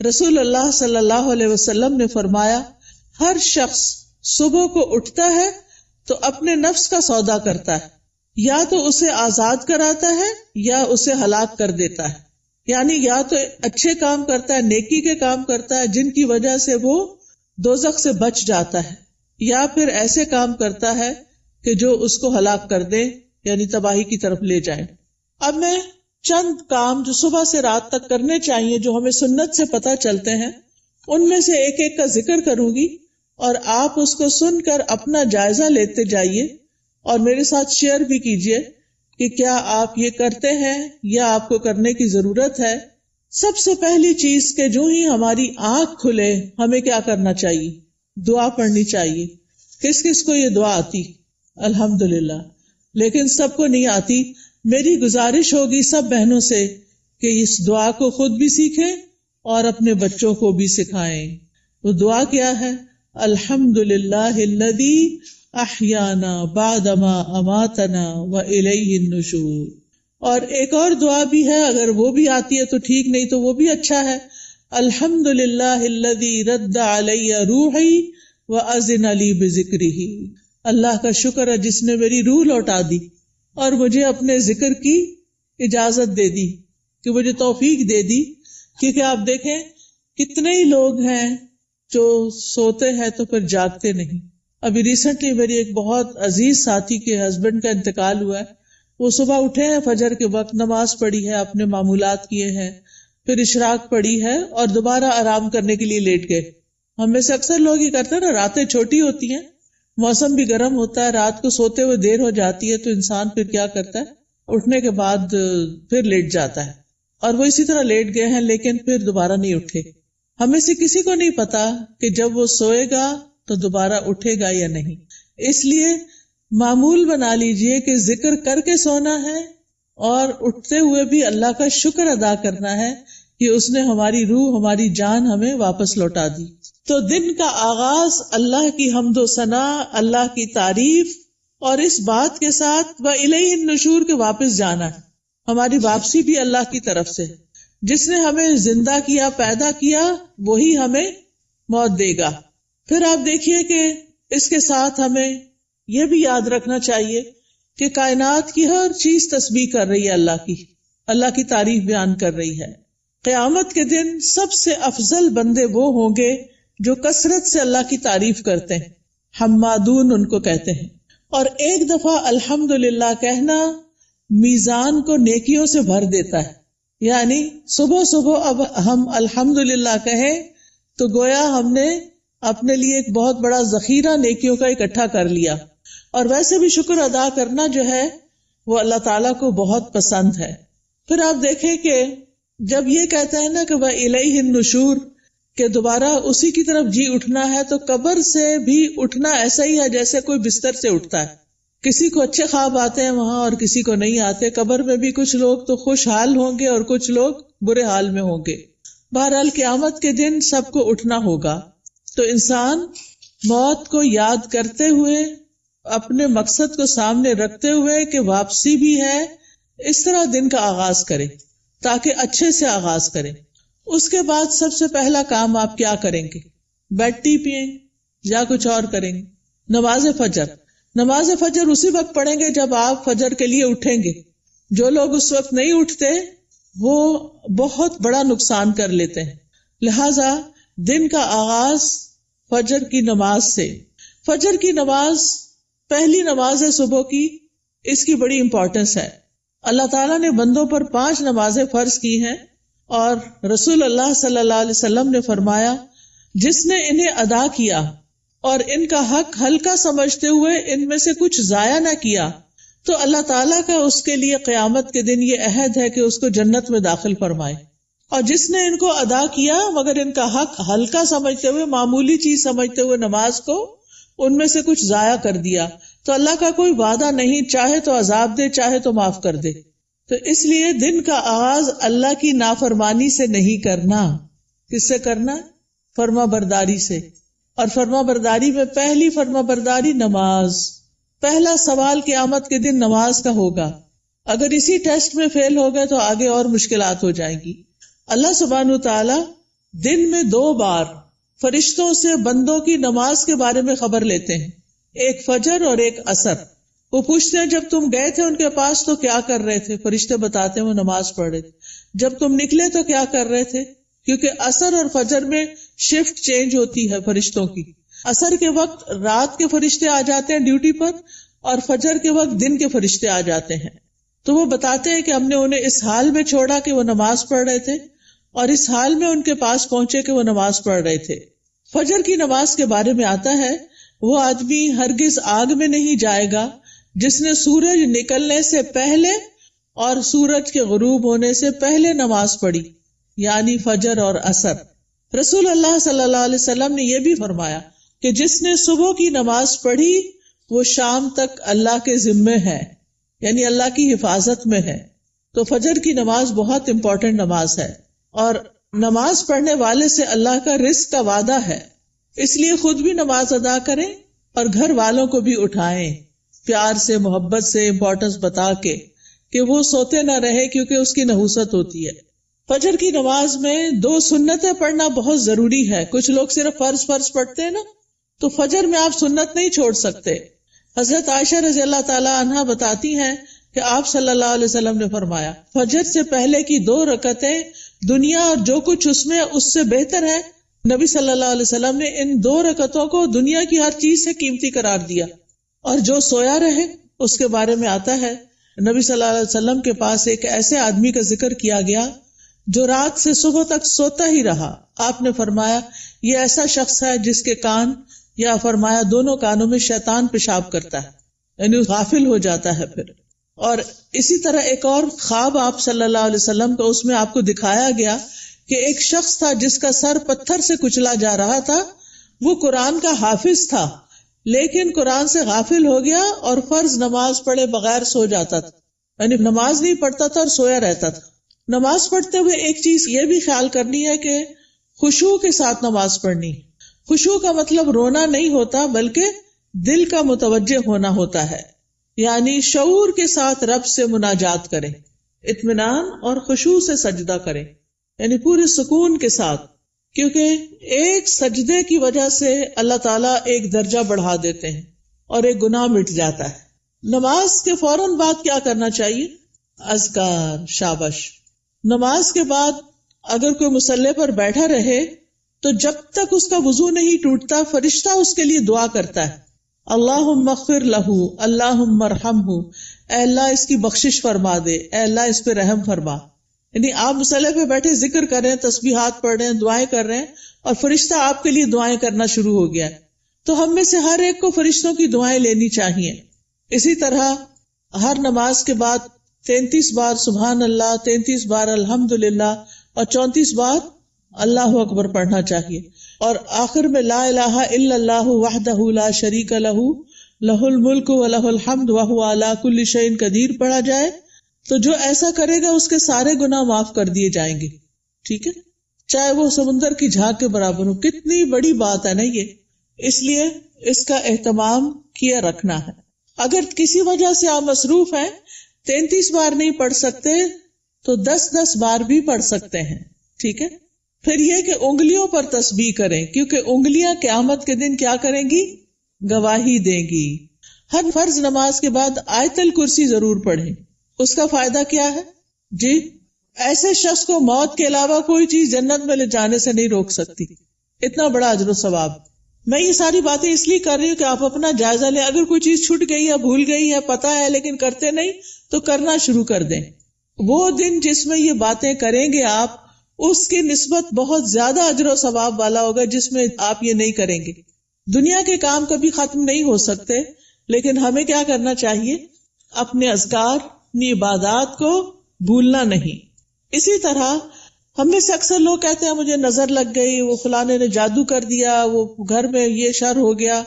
رسول اللہ صلی اللہ علیہ وسلم نے فرمایا ہر شخص صبح کو اٹھتا ہے تو اپنے نفس کا سودا کرتا ہے، یا تو اسے آزاد کراتا ہے یا اسے ہلاک کر دیتا ہے، یعنی یا تو اچھے کام کرتا ہے، نیکی کے کام کرتا ہے جن کی وجہ سے وہ دوزخ سے بچ جاتا ہے، یا پھر ایسے کام کرتا ہے کہ جو اس کو ہلاک کر دے، یعنی تباہی کی طرف لے جائیں۔ اب میں چند کام جو صبح سے رات تک کرنے چاہیے جو ہمیں سنت سے پتہ چلتے ہیں ان میں سے ایک ایک کا ذکر کروں گی، اور آپ اس کو سن کر اپنا جائزہ لیتے جائیے اور میرے ساتھ شیئر بھی کیجئے کہ کیا آپ یہ کرتے ہیں یا آپ کو کرنے کی ضرورت ہے۔ سب سے پہلی چیز کہ جو ہی ہماری آنکھ کھلے ہمیں کیا کرنا چاہیے؟ دعا پڑھنی چاہیے۔ کس کس کو یہ دعا آتی؟ الحمدللہ، لیکن سب کو نہیں آتی۔ میری گزارش ہوگی سب بہنوں سے کہ اس دعا کو خود بھی سیکھیں اور اپنے بچوں کو بھی سکھائیں۔ وہ دعا کیا ہے؟ الحمدللہ الذی احیانا بعدما اماتنا والیہ النشور۔ اور ایک اور دعا بھی ہے، اگر وہ بھی آتی ہے تو ٹھیک، نہیں تو وہ بھی اچھا ہے۔ الحمدللہ الذی رد علی روحی واذن لی بذکرہ۔ اللہ کا شکر ہے جس نے میری روح لوٹا دی اور مجھے اپنے ذکر کی اجازت دے دی، کہ مجھے توفیق دے دی۔ کیونکہ آپ دیکھیں کتنے ہی لوگ ہیں جو سوتے ہیں تو پھر جاگتے نہیں۔ ابھی ریسنٹلی میری ایک بہت عزیز ساتھی کے ہسبینڈ کا انتقال ہوا ہے۔ وہ صبح اٹھے ہیں، فجر کے وقت نماز پڑھی ہے، اپنے معمولات کیے ہیں، پھر اشراق پڑھی ہے اور دوبارہ آرام کرنے کے لیے لیٹ گئے۔ ہم میں سے اکثر لوگ یہ کرتے ہیں نا، راتیں چھوٹی ہوتی ہیں، موسم بھی گرم ہوتا ہے، رات کو سوتے ہوئے دیر ہو جاتی ہے تو انسان پھر کیا کرتا ہے، اٹھنے کے بعد پھر لیٹ جاتا ہے، اور وہ اسی طرح لیٹ گئے ہیں لیکن پھر دوبارہ نہیں اٹھے۔ ہمیں سے کسی کو نہیں پتا کہ جب وہ سوئے گا تو دوبارہ اٹھے گا یا نہیں۔ اس لیے معمول بنا لیجئے کہ ذکر کر کے سونا ہے اور اٹھتے ہوئے بھی اللہ کا شکر ادا کرنا ہے کہ اس نے ہماری روح، ہماری جان ہمیں واپس لوٹا دی۔ تو دن کا آغاز اللہ کی حمد و ثنا، اللہ کی تعریف، اور اس بات کے ساتھ وَإِلَيْهِ النُّشُورُ کے واپس جانا ہے۔ ہماری واپسی بھی اللہ کی طرف سے۔ جس نے ہمیں زندہ کیا، پیدا کیا، وہی ہمیں موت دے گا۔ پھر آپ دیکھیے کہ اس کے ساتھ ہمیں یہ بھی یاد رکھنا چاہیے کہ کائنات کی ہر چیز تسبیح کر رہی ہے اللہ کی تعریف بیان کر رہی ہے۔ قیامت کے دن سب سے افضل بندے وہ ہوں گے جو کثرت سے اللہ کی تعریف کرتے ہیں، حمادون ان کو کہتے ہیں۔ اور ایک دفعہ الحمدللہ کہنا میزان کو نیکیوں سے بھر دیتا ہے، یعنی صبح صبح اب ہم الحمدللہ کہیں تو گویا ہم نے اپنے لیے ایک بہت بڑا ذخیرہ نیکیوں کا اکٹھا کر لیا۔ اور ویسے بھی شکر ادا کرنا جو ہے وہ اللہ تعالیٰ کو بہت پسند ہے۔ پھر آپ دیکھیں کہ جب یہ کہتا ہے نا کہ وَإِلَيْهِ النُّشُورُ، کہ دوبارہ اسی کی طرف جی اٹھنا ہے، تو قبر سے بھی اٹھنا ایسا ہی ہے جیسے کوئی بستر سے اٹھتا ہے۔ کسی کو اچھے خواب آتے ہیں وہاں اور کسی کو نہیں آتے۔ قبر میں بھی کچھ لوگ تو خوشحال ہوں گے اور کچھ لوگ برے حال میں ہوں گے۔ بہرحال قیامت کے دن سب کو اٹھنا ہوگا، تو انسان موت کو یاد کرتے ہوئے، اپنے مقصد کو سامنے رکھتے ہوئے کہ واپسی بھی ہے، اس طرح دن کا آغاز کرے تاکہ اچھے سے آغاز کرے۔ اس کے بعد سب سے پہلا کام آپ کیا کریں گے؟ بیڈ ٹی پئیں یا کچھ اور کریں گے؟ نماز فجر۔ نماز فجر اسی وقت پڑھیں گے جب آپ فجر کے لیے اٹھیں گے۔ جو لوگ اس وقت نہیں اٹھتے وہ بہت بڑا نقصان کر لیتے ہیں۔ لہذا دن کا آغاز فجر کی نماز سے۔ فجر کی نماز پہلی نماز ہے صبح کی، اس کی بڑی امپورٹنس ہے۔ اللہ تعالیٰ نے بندوں پر 5 نمازیں فرض کی ہیں، اور رسول اللہ صلی اللہ علیہ وسلم نے فرمایا جس نے انہیں ادا کیا اور ان کا حق ہلکا سمجھتے ہوئے ان میں سے کچھ ضائع نہ کیا تو اللہ تعالیٰ کا اس کے لیے قیامت کے دن یہ عہد ہے کہ اس کو جنت میں داخل فرمائے۔ اور جس نے ان کو ادا کیا مگر ان کا حق ہلکا سمجھتے ہوئے، معمولی چیز سمجھتے ہوئے نماز کو ان میں سے کچھ ضائع کر دیا، تو اللہ کا کوئی وعدہ نہیں، چاہے تو عذاب دے چاہے تو معاف کر دے۔ تو اس لیے دن کا آغاز اللہ کی نافرمانی سے نہیں کرنا۔ کس سے کرنا؟ فرما برداری سے۔ اور فرما برداری میں پہلی فرما برداری نماز۔ پہلا سوال قیامت کے دن نماز کا ہوگا۔ اگر اسی ٹیسٹ میں فیل ہو گئے تو آگے اور مشکلات ہو جائیں گی۔ اللہ سبحانہ تعالی دن میں 2 بار فرشتوں سے بندوں کی نماز کے بارے میں خبر لیتے ہیں، ایک فجر اور ایک عصر۔ وہ پوچھتے ہیں جب تم گئے تھے ان کے پاس تو کیا کر رہے تھے؟ فرشتے بتاتے ہیں وہ نماز پڑھ رہے تھے۔ جب تم نکلے تو کیا کر رہے تھے؟ کیونکہ عصر اور فجر میں شفٹ چینج ہوتی ہے فرشتوں کی۔ عصر کے وقت رات کے فرشتے آ جاتے ہیں ڈیوٹی پر، اور فجر کے وقت دن کے فرشتے آ جاتے ہیں۔ تو وہ بتاتے ہیں کہ ہم نے انہیں اس حال میں چھوڑا کہ وہ نماز پڑھ رہے تھے، اور اس حال میں ان کے پاس پہنچے کہ وہ نماز پڑھ رہے تھے۔ فجر کی نماز کے بارے میں آتا ہے، وہ آدمی ہرگز آگ میں نہیں جائے گا جس نے سورج نکلنے سے پہلے اور سورج کے غروب ہونے سے پہلے نماز پڑھی، یعنی فجر اور عصر۔ رسول اللہ صلی اللہ علیہ وسلم نے یہ بھی فرمایا کہ جس نے صبح کی نماز پڑھی وہ شام تک اللہ کے ذمے ہے، یعنی اللہ کی حفاظت میں ہے۔ تو فجر کی نماز بہت امپورٹنٹ نماز ہے، اور نماز پڑھنے والے سے اللہ کا رزق کا وعدہ ہے، اس لیے خود بھی نماز ادا کریں اور گھر والوں کو بھی اٹھائیں، پیار سے، محبت سے، امپورٹنس بتا کے کہ وہ سوتے نہ رہے، کیونکہ اس کی نحوست ہوتی ہے۔ فجر کی نماز میں 2 سنتیں پڑھنا بہت ضروری ہے۔ کچھ لوگ صرف فرض پڑھتے ہیں نا، تو فجر میں آپ سنت نہیں چھوڑ سکتے۔ حضرت عائشہ رضی اللہ تعالی عنہا بتاتی ہیں کہ آپ صلی اللہ علیہ وسلم نے فرمایا، فجر سے پہلے کی 2 رکعتیں دنیا اور جو کچھ اس میں اس سے بہتر ہے۔ نبی صلی اللہ علیہ وسلم نے ان 2 رکعتوں کو دنیا کی ہر چیز سے قیمتی قرار دیا۔ اور جو سویا رہے اس کے بارے میں آتا ہے، نبی صلی اللہ علیہ وسلم کے پاس ایک ایسے آدمی کا ذکر کیا گیا جو رات سے صبح تک سوتا ہی رہا۔ آپ نے فرمایا یہ ایسا شخص ہے جس کے کان، یا فرمایا دونوں کانوں میں شیطان پیشاب کرتا ہے، یعنی غافل ہو جاتا ہے پھر۔ اور اسی طرح ایک اور خواب آپ صلی اللہ علیہ وسلم کا، اس میں آپ کو دکھایا گیا کہ ایک شخص تھا جس کا سر پتھر سے کچلا جا رہا تھا۔ وہ قرآن کا حافظ تھا، لیکن قرآن سے غافل ہو گیا اور فرض نماز پڑھے بغیر سو جاتا تھا، یعنی نماز نہیں پڑھتا تھا اور سویا رہتا تھا۔ نماز پڑھتے ہوئے ایک چیز یہ بھی خیال کرنی ہے کہ خشوع کے ساتھ نماز پڑھنی۔ خشوع کا مطلب رونا نہیں ہوتا، بلکہ دل کا متوجہ ہونا ہوتا ہے، یعنی شعور کے ساتھ رب سے مناجات کریں، اطمینان اور خشوع سے سجدہ کریں، یعنی پورے سکون کے ساتھ، کیونکہ ایک سجدے کی وجہ سے اللہ تعالیٰ ایک درجہ بڑھا دیتے ہیں اور ایک گناہ مٹ جاتا ہے۔ نماز کے فوراً بعد کیا کرنا چاہیے؟ اذکار، شابش۔ نماز کے بعد اگر کوئی مصلی پر بیٹھا رہے تو جب تک اس کا وضو نہیں ٹوٹتا فرشتہ اس کے لیے دعا کرتا ہے، اللہم اغفر لہ، اللہم ارحمہ، اے اللہ اس کی بخشش فرما دے، اے اللہ اس پہ رحم فرما۔ یعنی آپ مصلی پہ بیٹھے ذکر کر رہے ہیں، تسبیحات پڑھ رہے ہیں، دعائیں کر رہے ہیں، اور فرشتہ آپ کے لیے دعائیں کرنا شروع ہو گیا ہے۔ تو ہم میں سے ہر ایک کو فرشتوں کی دعائیں لینی چاہیے۔ اسی طرح ہر نماز کے بعد 33 بار سبحان اللہ، 33 بار الحمدللہ، اور 34 بار اللہ اکبر پڑھنا چاہیے، اور آخر میں لا الہ الا اللہ وحدہ لا شریک لہ لہ الملک و لہ الحمد وہو علی کل شیء قدیر پڑھا جائے تو جو ایسا کرے گا اس کے سارے گناہ معاف کر دیے جائیں گے۔ ٹھیک ہے، چاہے وہ سمندر کی جھاگ کے برابر ہو۔ کتنی بڑی بات ہے نا یہ، اس لیے اس کا اہتمام کیا رکھنا ہے۔ اگر کسی وجہ سے آپ مصروف ہیں، 33 بار نہیں پڑھ سکتے تو 10 بار بھی پڑھ سکتے ہیں۔ ٹھیک ہے، پھر یہ کہ انگلیوں پر تسبیح کریں، کیونکہ انگلیاں قیامت کے دن کیا کریں گی؟ گواہی دیں گی۔ ہر فرض نماز کے بعد آیت الکرسی ضرور پڑھیں۔ اس کا فائدہ کیا ہے؟ جی، ایسے شخص کو موت کے علاوہ کوئی چیز جنت میں لے جانے سے نہیں روک سکتی۔ اتنا بڑا اجر و ثواب۔ میں یہ ساری باتیں اس لیے کر رہی ہوں کہ آپ اپنا جائزہ لیں۔ اگر کوئی چیز چھوٹ گئی ہے، بھول گئی ہے، پتہ ہے لیکن کرتے نہیں، تو کرنا شروع کر دیں۔ وہ دن جس میں یہ باتیں کریں گے آپ، اس کی نسبت بہت زیادہ اجر و ثواب والا ہوگا جس میں آپ یہ نہیں کریں گے۔ دنیا کے کام کبھی ختم نہیں ہو سکتے، لیکن ہمیں کیا کرنا چاہیے؟ اپنے اذکار، اپنی عبادات کو بھولنا نہیں۔ اسی طرح ہم میں سے اکثر لوگ کہتے ہیں مجھے نظر لگ گئی، وہ فلانے نے جادو کر دیا، وہ گھر میں یہ شر ہو گیا۔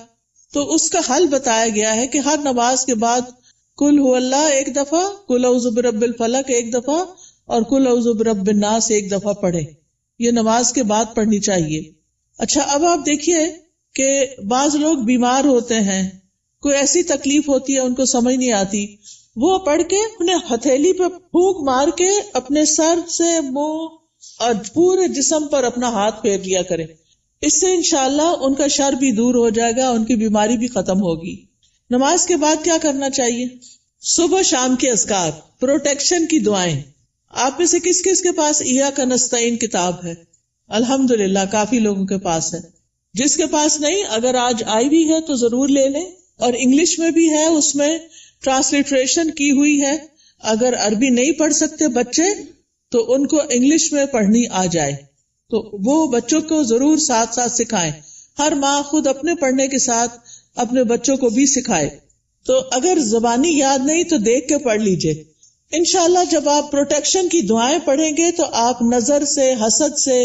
تو اس کا حل بتایا گیا ہے کہ ہر نماز کے بعد قل هو اللہ 1 دفعہ، قل اعوذ برب الفلق 1 دفعہ، اور قل اعوذ برب الناس 1 دفعہ پڑھیں۔ یہ نماز کے بعد پڑھنی چاہیے۔ اچھا، اب آپ دیکھیے کہ بعض لوگ بیمار ہوتے ہیں، کوئی ایسی تکلیف ہوتی ہے ان کو سمجھ نہیں آتی، وہ پڑھ کے انہیں ہتھیلی پہ پھونک مار کے اپنے سر سے، منہ اور پورے جسم پر اپنا ہاتھ پھیر لیا کریں. اس سے انشاءاللہ ان کا شر بھی دور ہو جائے گا، ان کی بیماری بھی ختم ہوگی. نماز کے بعد کیا کرنا چاہیے؟ صبح شام کے اذکار، پروٹیکشن کی دعائیں. آپ میں سے کس کس کے پاس ایاک نستعین کتاب ہے؟ الحمدللہ کافی لوگوں کے پاس ہے. جس کے پاس نہیں، اگر آج آئی بھی ہے تو ضرور لے لیں. اور انگلش میں بھی ہے، اس میں ٹرانسلیٹریشن کی ہوئی ہے. اگر عربی نہیں پڑھ سکتے بچے تو ان کو انگلش میں پڑھنی آ جائے تو وہ بچوں کو ضرور ساتھ ساتھ سکھائیں. ہر ماں خود اپنے پڑھنے کے ساتھ اپنے بچوں کو بھی سکھائے. تو اگر زبانی یاد نہیں تو دیکھ کے پڑھ لیجئے. انشاءاللہ جب آپ پروٹیکشن کی دعائیں پڑھیں گے تو آپ نظر سے، حسد سے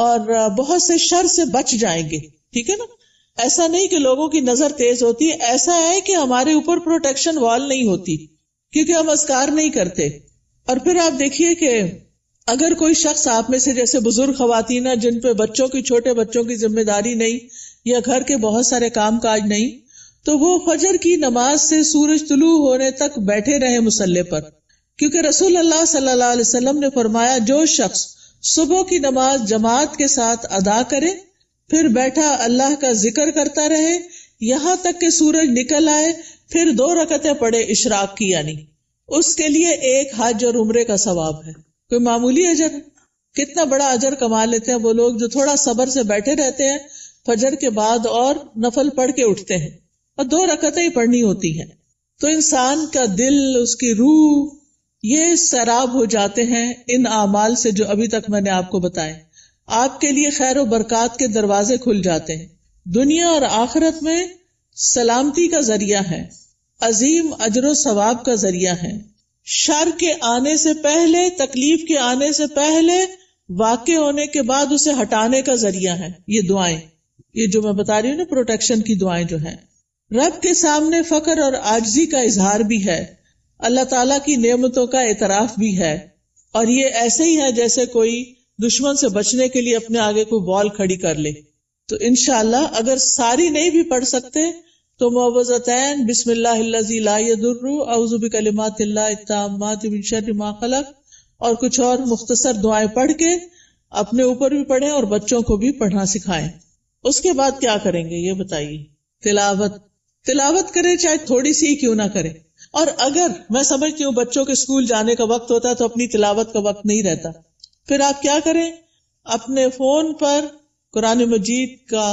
اور بہت سے شر سے بچ جائیں گے. ٹھیک ہے نا؟ ایسا نہیں کہ لوگوں کی نظر تیز ہوتی ہے، ایسا ہے کہ ہمارے اوپر پروٹیکشن وال نہیں ہوتی کیونکہ ہم اذکار نہیں کرتے. اور پھر آپ دیکھیے کہ اگر کوئی شخص آپ میں سے جیسے بزرگ خواتین جن پہ بچوں کی، چھوٹے بچوں کی ذمہ داری نہیں یا گھر کے بہت سارے کام کاج نہیں، تو وہ فجر کی نماز سے سورج طلوع ہونے تک بیٹھے رہے مصلی پر. کیونکہ رسول اللہ صلی اللہ علیہ وسلم نے فرمایا جو شخص صبح کی نماز جماعت کے ساتھ ادا کرے پھر بیٹھا اللہ کا ذکر کرتا رہے یہاں تک کہ سورج نکل آئے، پھر 2 رکعتیں پڑھے اشراق کی، یعنی اس کے لیے ایک حج اور عمرے کا ثواب ہے. کوئی معمولی اجر؟ کتنا بڑا اجر کما لیتے ہیں وہ لوگ جو تھوڑا صبر سے بیٹھے رہتے ہیں فجر کے بعد اور نفل پڑھ کے اٹھتے ہیں، اور 2 رکعتیں ہی پڑھنی ہوتی ہیں. تو انسان کا دل، اس کی روح، یہ سیراب ہو جاتے ہیں ان اعمال سے جو ابھی تک میں نے آپ کو بتائے. آپ کے لیے خیر و برکات کے دروازے کھل جاتے ہیں، دنیا اور آخرت میں سلامتی کا ذریعہ ہے، عظیم اجر و ثواب کا ذریعہ ہے، شر کے آنے سے پہلے، تکلیف کے آنے سے پہلے، واقع ہونے کے بعد اسے ہٹانے کا ذریعہ ہے. یہ دعائیں، یہ جو میں بتا رہی ہوں نا پروٹیکشن کی دعائیں جو ہیں، رب کے سامنے فقر اور عاجزی کا اظہار بھی ہے، اللہ تعالیٰ کی نعمتوں کا اعتراف بھی ہے. اور یہ ایسے ہی ہے جیسے کوئی دشمن سے بچنے کے لیے اپنے آگے کوئی بال کھڑی کر لے. تو انشاءاللہ اگر ساری نہیں بھی پڑھ سکتے تو معوذتین، بسم اللہ الذی لا یضر، اعوذ بکلمات اللہ التامات من شر ما خلق، اور کچھ اور مختصر دعائیں پڑھ کے اپنے اوپر بھی پڑھیں اور بچوں کو بھی پڑھنا سکھائیں. اس کے بعد کیا کریں گے یہ بتائیے؟ تلاوت کریں، چاہے تھوڑی سی کیوں نہ کریں. اور اگر میں سمجھتی ہوں بچوں کے اسکول جانے کا وقت ہوتا ہے تو اپنی تلاوت کا وقت نہیں رہتا، پھر آپ کیا کریں؟ اپنے فون پر قرآن مجید کا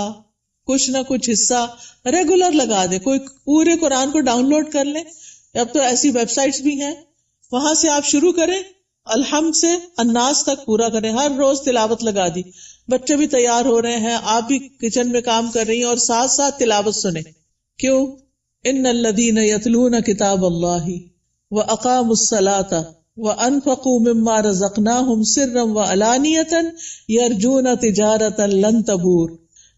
کچھ نہ کچھ حصہ ریگولر لگا دیں. کوئی پورے قرآن کو ڈاؤن لوڈ کر لیں، اب تو ایسی ویب سائٹس بھی ہیں، وہاں سے آپ شروع کریں، الحمد سے الناس تک پورا کریں. ہر روز تلاوت لگا دی، بچے بھی تیار ہو رہے ہیں، آپ بھی کچن میں کام کر رہی ہیں اور ساتھ ساتھ تلاوت سنیں. کیوں؟ ان الذین یتلون کتاب اللہ واقاموا الصلاۃ وانفقوا مما رزقناہم سرا وعلانیۃ یرجون تجارۃ لن تبور.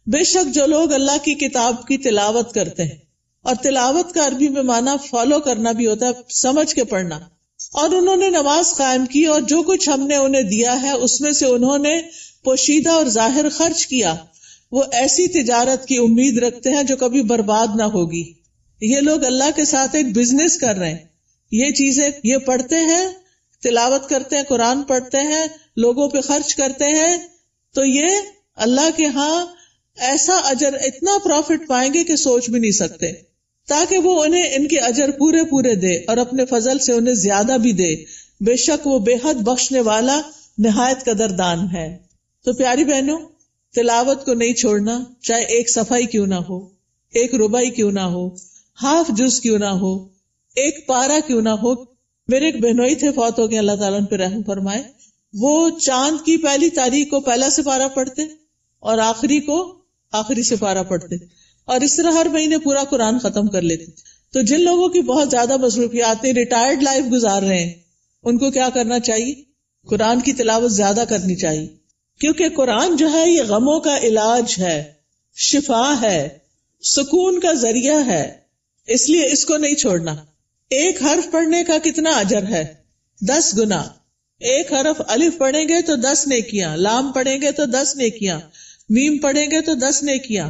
بے شک جو لوگ اللہ کی کتاب کی تلاوت کرتے ہیں، اور تلاوت کا عربی میں معنی فالو کرنا بھی ہوتا ہے، سمجھ کے پڑھنا، اور انہوں نے نماز قائم کی اور جو کچھ ہم نے انہیں دیا ہے اس میں سے انہوں نے پوشیدہ اور ظاہر خرچ کیا، وہ ایسی تجارت کی امید رکھتے ہیں جو کبھی برباد نہ ہوگی. یہ لوگ اللہ کے ساتھ ایک بزنس کر رہے ہیں. یہ چیزیں یہ پڑھتے ہیں، تلاوت کرتے ہیں، قرآن پڑھتے ہیں، لوگوں پہ خرچ کرتے ہیں، تو یہ اللہ کے ہاں ایسا اجر، اتنا پروفٹ پائیں گے کہ سوچ بھی نہیں سکتے، تاکہ وہ انہیں ان کے اجر پورے پورے دے اور اپنے فضل سے انہیں زیادہ بھی دے. بے شک وہ بے حد بخشنے والا نہایت قدردان ہے. تو پیاری بہنوں، تلاوت کو نہیں چھوڑنا، چاہے ایک صفحہ ہی کیوں نہ ہو، ایک ربع ہی کیوں نہ ہو، ہاف جز کیوں نہ ہو، ایک پارہ کیوں نہ ہو. میرے ایک بہنوئی تھے، فوت ہو گئے، اللہ تعالیٰ ان پہ رحم فرمائے. وہ چاند کی پہلی تاریخ کو پہلا سپارہ پڑھتے اور آخری کو آخری سپارہ پڑھتے، اور اس طرح ہر مہینے پورا قرآن ختم کر لیتے. تو جن لوگوں کی بہت زیادہ مصروفیات ہیں، ریٹائرڈ لائف گزار رہے ہیں، ان کو کیا کرنا چاہیے؟ قرآن کی تلاوت زیادہ کرنی چاہیے، کیونکہ قرآن جو ہے یہ غموں کا علاج ہے، شفا ہے، سکون کا ذریعہ ہے، اس لیے اس کو نہیں چھوڑنا. ایک حرف پڑھنے کا کتنا اجر ہے؟ 10 گنا. ایک حرف الف پڑھیں گے تو 10 نیکیاں، لام پڑھیں گے تو 10 نیکیاں، میم پڑھیں گے تو 10 نیکیاں.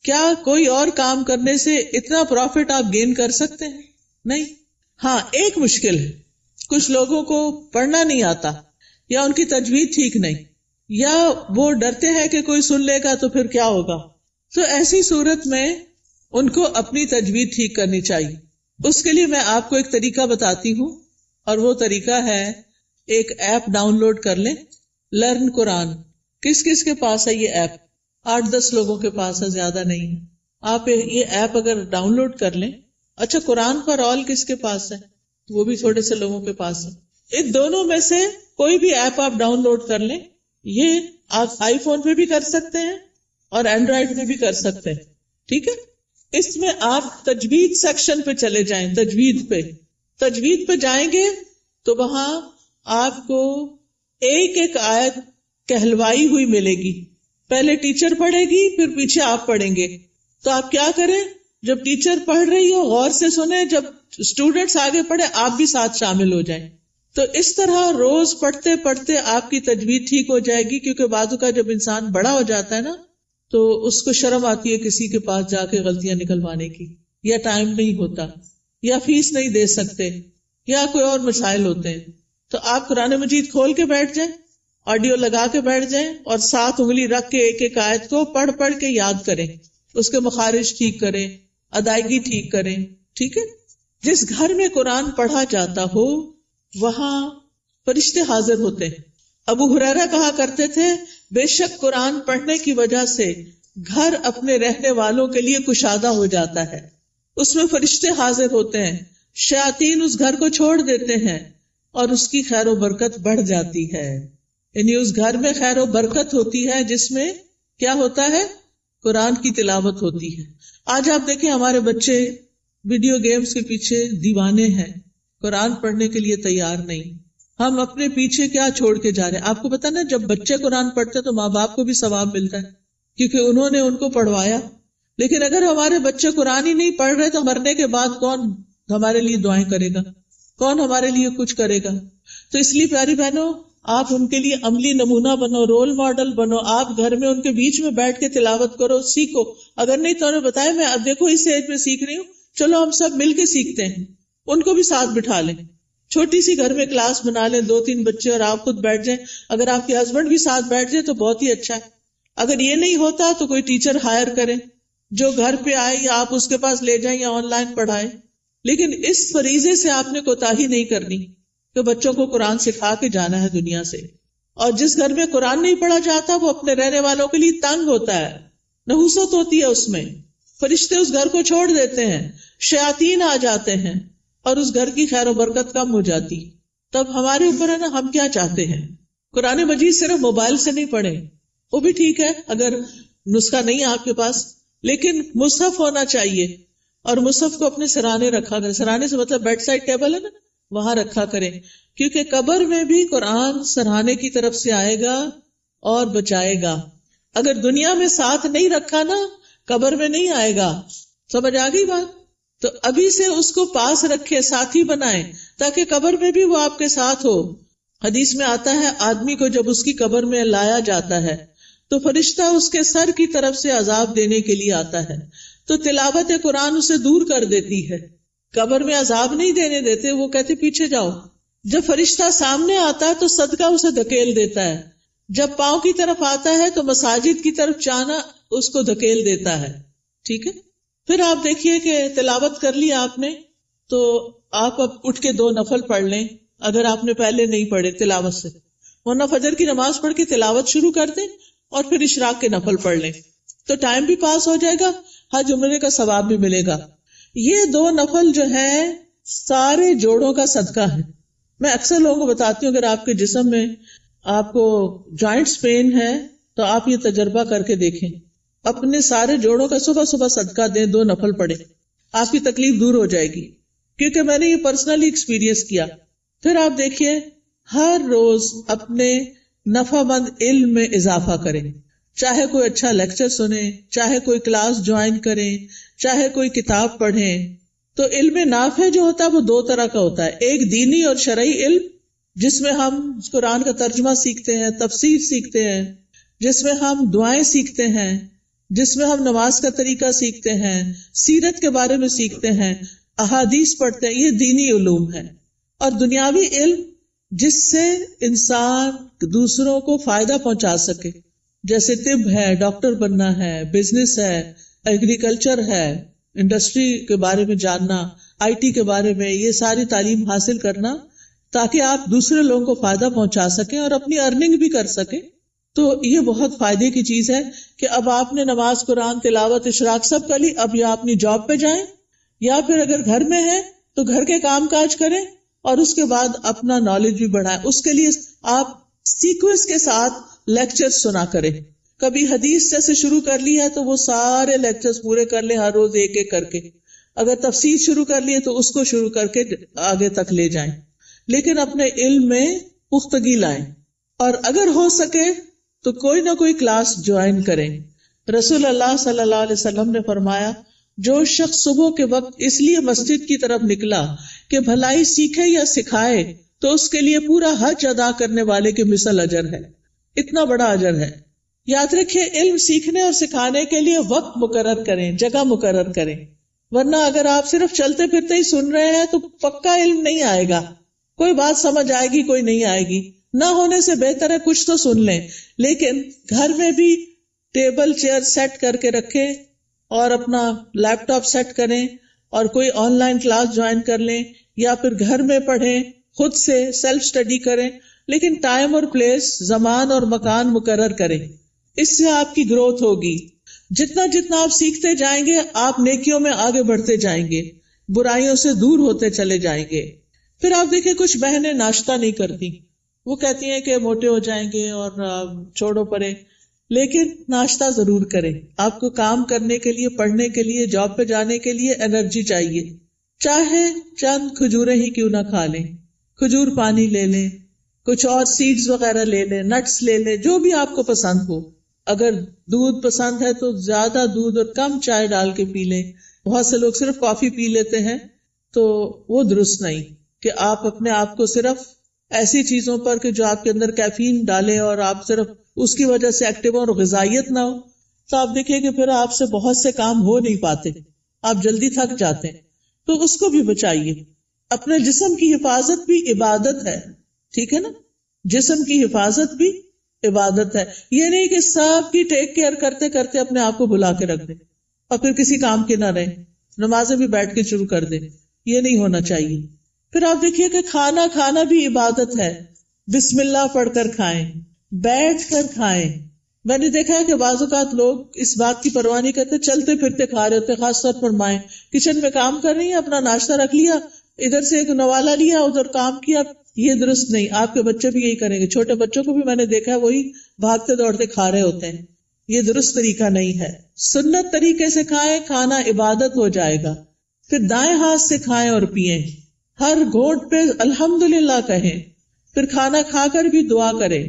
کیا کوئی اور کام کرنے سے اتنا پروفٹ آپ گین کر سکتے ہیں؟ نہیں. ہاں ایک مشکل ہے، کچھ لوگوں کو پڑھنا نہیں آتا، یا ان کی تجوید ٹھیک نہیں، یا وہ ڈرتے ہیں کہ کوئی سن لے گا تو پھر کیا ہوگا. تو ایسی صورت میں ان کو اپنی تجوید ٹھیک کرنی چاہیے. اس کے لیے میں آپ کو ایک طریقہ بتاتی ہوں، اور وہ طریقہ ہے ایک ایپ ڈاؤن لوڈ کر لیں، لرن قرآن. کس کس کے پاس ہے یہ ایپ؟ 8-10 لوگوں کے پاس ہے، زیادہ نہیں ہے. آپ یہ ایپ اگر ڈاؤن لوڈ کر لیں. اچھا، قرآن پر آل کس کے پاس ہے؟ وہ بھی تھوڑے سے لوگوں کے پاس ہے. ان دونوں میں سے کوئی بھی ایپ آپ ڈاؤن لوڈ کر لیں. یہ آپ آئی فون پہ بھی کر سکتے ہیں اور اینڈرائڈ پہ بھی کر سکتے ہیں. ٹھیک ہے، اس میں آپ تجوید سیکشن پہ چلے جائیں. تجوید پہ جائیں گے تو وہاں آپ کو ایک ایک آیت کہلوائی ہوئی ملے گی. پہلے ٹیچر پڑھے گی، پھر پیچھے آپ پڑھیں گے. تو آپ کیا کریں، جب ٹیچر پڑھ رہی ہو غور سے سنیں، جب اسٹوڈنٹس آگے پڑھے آپ بھی ساتھ شامل ہو جائیں. تو اس طرح روز پڑھتے پڑھتے آپ کی تجوید ٹھیک ہو جائے گی. کیونکہ بعض کا جب انسان بڑا ہو جاتا ہے نا تو اس کو شرم آتی ہے کسی کے پاس جا کے غلطیاں نکلوانے کی، یا ٹائم نہیں ہوتا، یا فیس نہیں دے سکتے، یا کوئی اور مسائل ہوتے ہیں. تو آپ قرآن مجید کھول کے بیٹھ جائیں، آڈیو لگا کے بیٹھ جائیں، اور 7 انگلی رکھ کے ایک ایک آیت کو پڑھ پڑھ کے یاد کریں. اس کے مخارج ٹھیک کریں، ادائیگی ٹھیک کریں. ٹھیک ہے، جس گھر میں قرآن پڑھا جاتا ہو وہاں فرشتے حاضر ہوتے ہیں. ابو ہریرہ کہا کرتے تھے، بے شک قرآن پڑھنے کی وجہ سے گھر اپنے رہنے والوں کے لیے کشادہ ہو جاتا ہے. اس میں فرشتے حاضر ہوتے ہیں، شیاطین اس گھر کو چھوڑ دیتے ہیں اور اس کی خیر و برکت بڑھ جاتی ہے. یعنی اس گھر میں خیر و برکت ہوتی ہے جس میں کیا ہوتا ہے، قرآن کی تلاوت ہوتی ہے. آج آپ دیکھیں ہمارے بچے ویڈیو گیمز کے پیچھے دیوانے ہیں، قرآن پڑھنے کے لیے تیار نہیں. ہم اپنے پیچھے کیا چھوڑ کے جا رہے ہیں؟ آپ کو پتا نا، جب بچے قرآن پڑھتے تو ماں باپ کو بھی ثواب ملتا ہے کیونکہ انہوں نے ان کو پڑھوایا. لیکن اگر ہمارے بچے قرآن ہی نہیں پڑھ رہے تو مرنے کے بعد کون ہمارے لیے دعائیں کرے گا، کون ہمارے لیے کچھ کرے گا؟ تو اس لیے پیاری بہنوں، آپ ان کے لیے عملی نمونہ بنو، رول ماڈل بنو. آپ گھر میں ان کے بیچ میں بیٹھ کے تلاوت کرو، سیکھو. اگر نہیں تو انہیں بتائے، میں اب دیکھو اس ایج میں سیکھ رہی ہوں، چلو ہم سب مل کے سیکھتے ہیں. ان کو بھی ساتھ بٹھا لیں، چھوٹی سی گھر میں کلاس بنا لیں، 2-3 بچے اور آپ خود بیٹھ جائیں. اگر آپ کے ہسبینڈ بھی ساتھ بیٹھ جائے تو بہت ہی اچھا ہے. اگر یہ نہیں ہوتا تو کوئی ٹیچر ہائر کریں جو گھر پہ آئے، یا آپ اس کے پاس لے جائیں یا آن لائن پڑھائیں. لیکن اس فریضے سے آپ نے کوتاہی نہیں کرنی کہ بچوں کو قرآن سکھا کے جانا ہے دنیا سے. اور جس گھر میں قرآن نہیں پڑھا جاتا وہ اپنے رہنے والوں کے لیے تنگ ہوتا ہے، نحوست ہوتی ہے اس میں. فرشتے اس گھر کو چھوڑ دیتے ہیں، شیاطین آ جاتے ہیں اور اس گھر کی خیر و برکت کم ہو جاتی. تب ہمارے اوپر ہے نا، ہم کیا چاہتے ہیں. قرآن مجید صرف موبائل سے نہیں پڑھیں، وہ بھی ٹھیک ہے اگر نسخہ نہیں ہے آپ کے پاس، لیکن مصحف ہونا چاہیے. اور مصحف کو اپنے سرانے رکھا کریں. سرانے سے مطلب بیڈ سائڈ ٹیبل ہے نا، وہاں رکھا کریں. کیونکہ قبر میں بھی قرآن سرہانے کی طرف سے آئے گا اور بچائے گا. اگر دنیا میں ساتھ نہیں رکھا نا، قبر میں نہیں آئے گا. سمجھ آ گئی بات؟ تو ابھی سے اس کو پاس رکھے، ساتھی بنائیں تاکہ قبر میں بھی وہ آپ کے ساتھ ہو. حدیث میں آتا ہے، آدمی کو جب اس کی قبر میں لایا جاتا ہے تو فرشتہ اس کے سر کی طرف سے عذاب دینے کے لیے آتا ہے. تو تلاوت قرآن اسے دور کر دیتی ہے. قبر میں عذاب نہیں دینے دیتے، وہ کہتے پیچھے جاؤ. جب فرشتہ سامنے آتا ہے تو صدقہ اسے دھکیل دیتا ہے. جب پاؤں کی طرف آتا ہے تو مساجد کی طرف جانا اس کو دھکیل دیتا ہے. ٹھیک ہے، پھر آپ دیکھیے کہ تلاوت کر لی آپ نے، تو آپ اب اٹھ کے 2 نفل پڑھ لیں اگر آپ نے پہلے نہیں پڑھے تلاوت سے. ورنہ فجر کی نماز پڑھ کے تلاوت شروع کر دیں اور پھر اشراق کے نفل پڑھ لیں، تو ٹائم بھی پاس ہو جائے گا، حج عمرے کا ثواب بھی ملے گا. یہ 2 نفل جو ہیں سارے جوڑوں کا صدقہ ہے. میں اکثر لوگوں کو بتاتی ہوں، اگر آپ کے جسم میں آپ کو جوائنٹس پین ہے تو آپ یہ تجربہ کر کے دیکھیں، اپنے سارے جوڑوں کا صبح صبح صدقہ دیں، 2 نفل پڑھیں، آپ کی تکلیف دور ہو جائے گی. کیونکہ میں نے یہ پرسنلی ایکسپیرینس کیا. پھر آپ دیکھیے ہر روز اپنے نفع مند علم میں اضافہ کریں، چاہے کوئی اچھا لیکچر سنیں، چاہے کوئی کلاس جوائن کریں، چاہے کوئی کتاب پڑھیں. تو علم نافع جو ہوتا ہے وہ 2 طرح کا ہوتا ہے، ایک دینی اور شرعی علم جس میں ہم قرآن کا ترجمہ سیکھتے ہیں، تفسیر سیکھتے ہیں، جس میں ہم دعائیں سیکھتے ہیں، جس میں ہم نماز کا طریقہ سیکھتے ہیں، سیرت کے بارے میں سیکھتے ہیں، احادیث پڑھتے ہیں. یہ دینی علوم ہے. اور دنیاوی علم جس سے انسان دوسروں کو فائدہ پہنچا سکے، جیسے طب ہے، ڈاکٹر بننا ہے، بزنس ہے، ایگریکلچر ہے، انڈسٹری کے بارے میں جاننا، آئی ٹی کے بارے میں، یہ ساری تعلیم حاصل کرنا تاکہ آپ دوسرے لوگوں کو فائدہ پہنچا سکیں اور اپنی ارننگ بھی کر سکیں. تو یہ بہت فائدے کی چیز ہے کہ اب آپ نے نماز، قرآن تلاوت، اشراق سب کر لی، اب یا اپنی جاب پہ جائیں یا پھر اگر گھر میں ہیں تو گھر کے کام کاج کریں اور اس کے بعد اپنا نالج بھی بڑھائیں. اس کے لیے آپ سیکوینس کے ساتھ لیکچر سنا کریں. کبھی حدیث جیسے شروع کر لی ہے تو وہ سارے لیکچرز پورے کر لیں، ہر روز ایک ایک کر کے. اگر تفسیر شروع کر لی ہے تو اس کو شروع کر کے آگے تک لے جائیں، لیکن اپنے علم میں پختگی لائیں. اور اگر ہو سکے تو کوئی نہ کوئی کلاس جوائن کریں. رسول اللہ صلی اللہ علیہ وسلم نے فرمایا، جو شخص صبح کے وقت اس لیے مسجد کی طرف نکلا کہ بھلائی سیکھے یا سکھائے تو اس کے لیے پورا حج ادا کرنے والے کے مثل اجر ہے. اتنا بڑا اجر ہے. یاد رکھیں، علم سیکھنے اور سکھانے کے لیے وقت مقرر کریں، جگہ مقرر کریں، ورنہ اگر آپ صرف چلتے پھرتے ہی سن رہے ہیں تو پکا علم نہیں آئے گا. کوئی بات سمجھ آئے گی، کوئی نہیں آئے گی. نہ ہونے سے بہتر ہے کچھ تو سن لیں، لیکن گھر میں بھی ٹیبل چیئر سیٹ کر کے رکھیں اور اپنا لیپ ٹاپ سیٹ کریں اور کوئی آن لائن کلاس جوائن کر لیں یا پھر گھر میں پڑھیں، خود سے سیلف اسٹڈی کریں، لیکن ٹائم اور پلیس، زمان اور مکان مقرر کریں. اس سے آپ کی گروتھ ہوگی. جتنا جتنا آپ سیکھتے جائیں گے آپ نیکیوں میں آگے بڑھتے جائیں گے، برائیوں سے دور ہوتے چلے جائیں گے. پھر آپ دیکھیں کچھ بہنیں ناشتہ نہیں کرتی، وہ کہتی ہیں کہ موٹے ہو جائیں گے اور چھوڑو پرے، لیکن ناشتہ ضرور کریں. آپ کو کام کرنے کے لیے، پڑھنے کے لیے، جاب پہ جانے کے لیے انرجی چاہیے. چاہے چند کھجوریں ہی کیوں نہ کھا لیں، کھجور پانی لے لیں، کچھ اور سیڈز وغیرہ لے لیں، نٹس لے لیں، جو بھی آپ کو پسند ہو. اگر دودھ پسند ہے تو زیادہ دودھ اور کم چائے ڈال کے پی لیں. بہت سے لوگ صرف کافی پی لیتے ہیں، تو وہ درست نہیں کہ آپ اپنے آپ کو صرف ایسی چیزوں پر کہ جو آپ کے اندر کیفین ڈالے اور آپ صرف اس کی وجہ سے ایکٹیو اور غذائیت نہ ہو، تو آپ دیکھیں کہ پھر آپ سے بہت سے کام ہو نہیں پاتے، آپ جلدی تھک جاتے ہیں. تو اس کو بھی بچائیے. اپنے جسم کی حفاظت بھی عبادت ہے، ٹھیک ہے نا؟ جسم کی حفاظت بھی عبادت ہے. یہ نہیں کہ سب کی ٹیک کیئر کرتے کرتے اپنے آپ کو بھلا کے رکھ دیں اور پھر کسی کام کے نہ رہیں، نمازیں بھی بیٹھ کے شروع کر دیں. یہ نہیں ہونا چاہیے. پھر آپ دیکھیے کہ کھانا بھی عبادت ہے. بسم اللہ پڑھ کر کھائیں، بیٹھ کر کھائیں. میں نے دیکھا ہے کہ بعض اوقات لوگ اس بات کی پرواہ نہیں کرتے، چلتے پھرتے کھا رہے ہوتے. خاص طور پر مائیں کچن میں کام کر رہی ہیں، اپنا ناشتہ رکھ لیا، ادھر سے ایک نوالا لیا، ادھر کام کیا. یہ درست نہیں. آپ کے بچے بھی یہی کریں گے. چھوٹے بچوں کو بھی میں نے دیکھا ہے وہی بھاگتے دوڑتے کھا رہے ہوتے ہیں. یہ درست طریقہ نہیں ہے. سنت طریقے سے کھائیں، کھانا عبادت ہو جائے گا. پھر دائیں ہاتھ سے کھائیں اور پیئیں. ہر گھونٹ پہ الحمدللہ کہیں. پھر کھانا کھا کر بھی دعا کریں.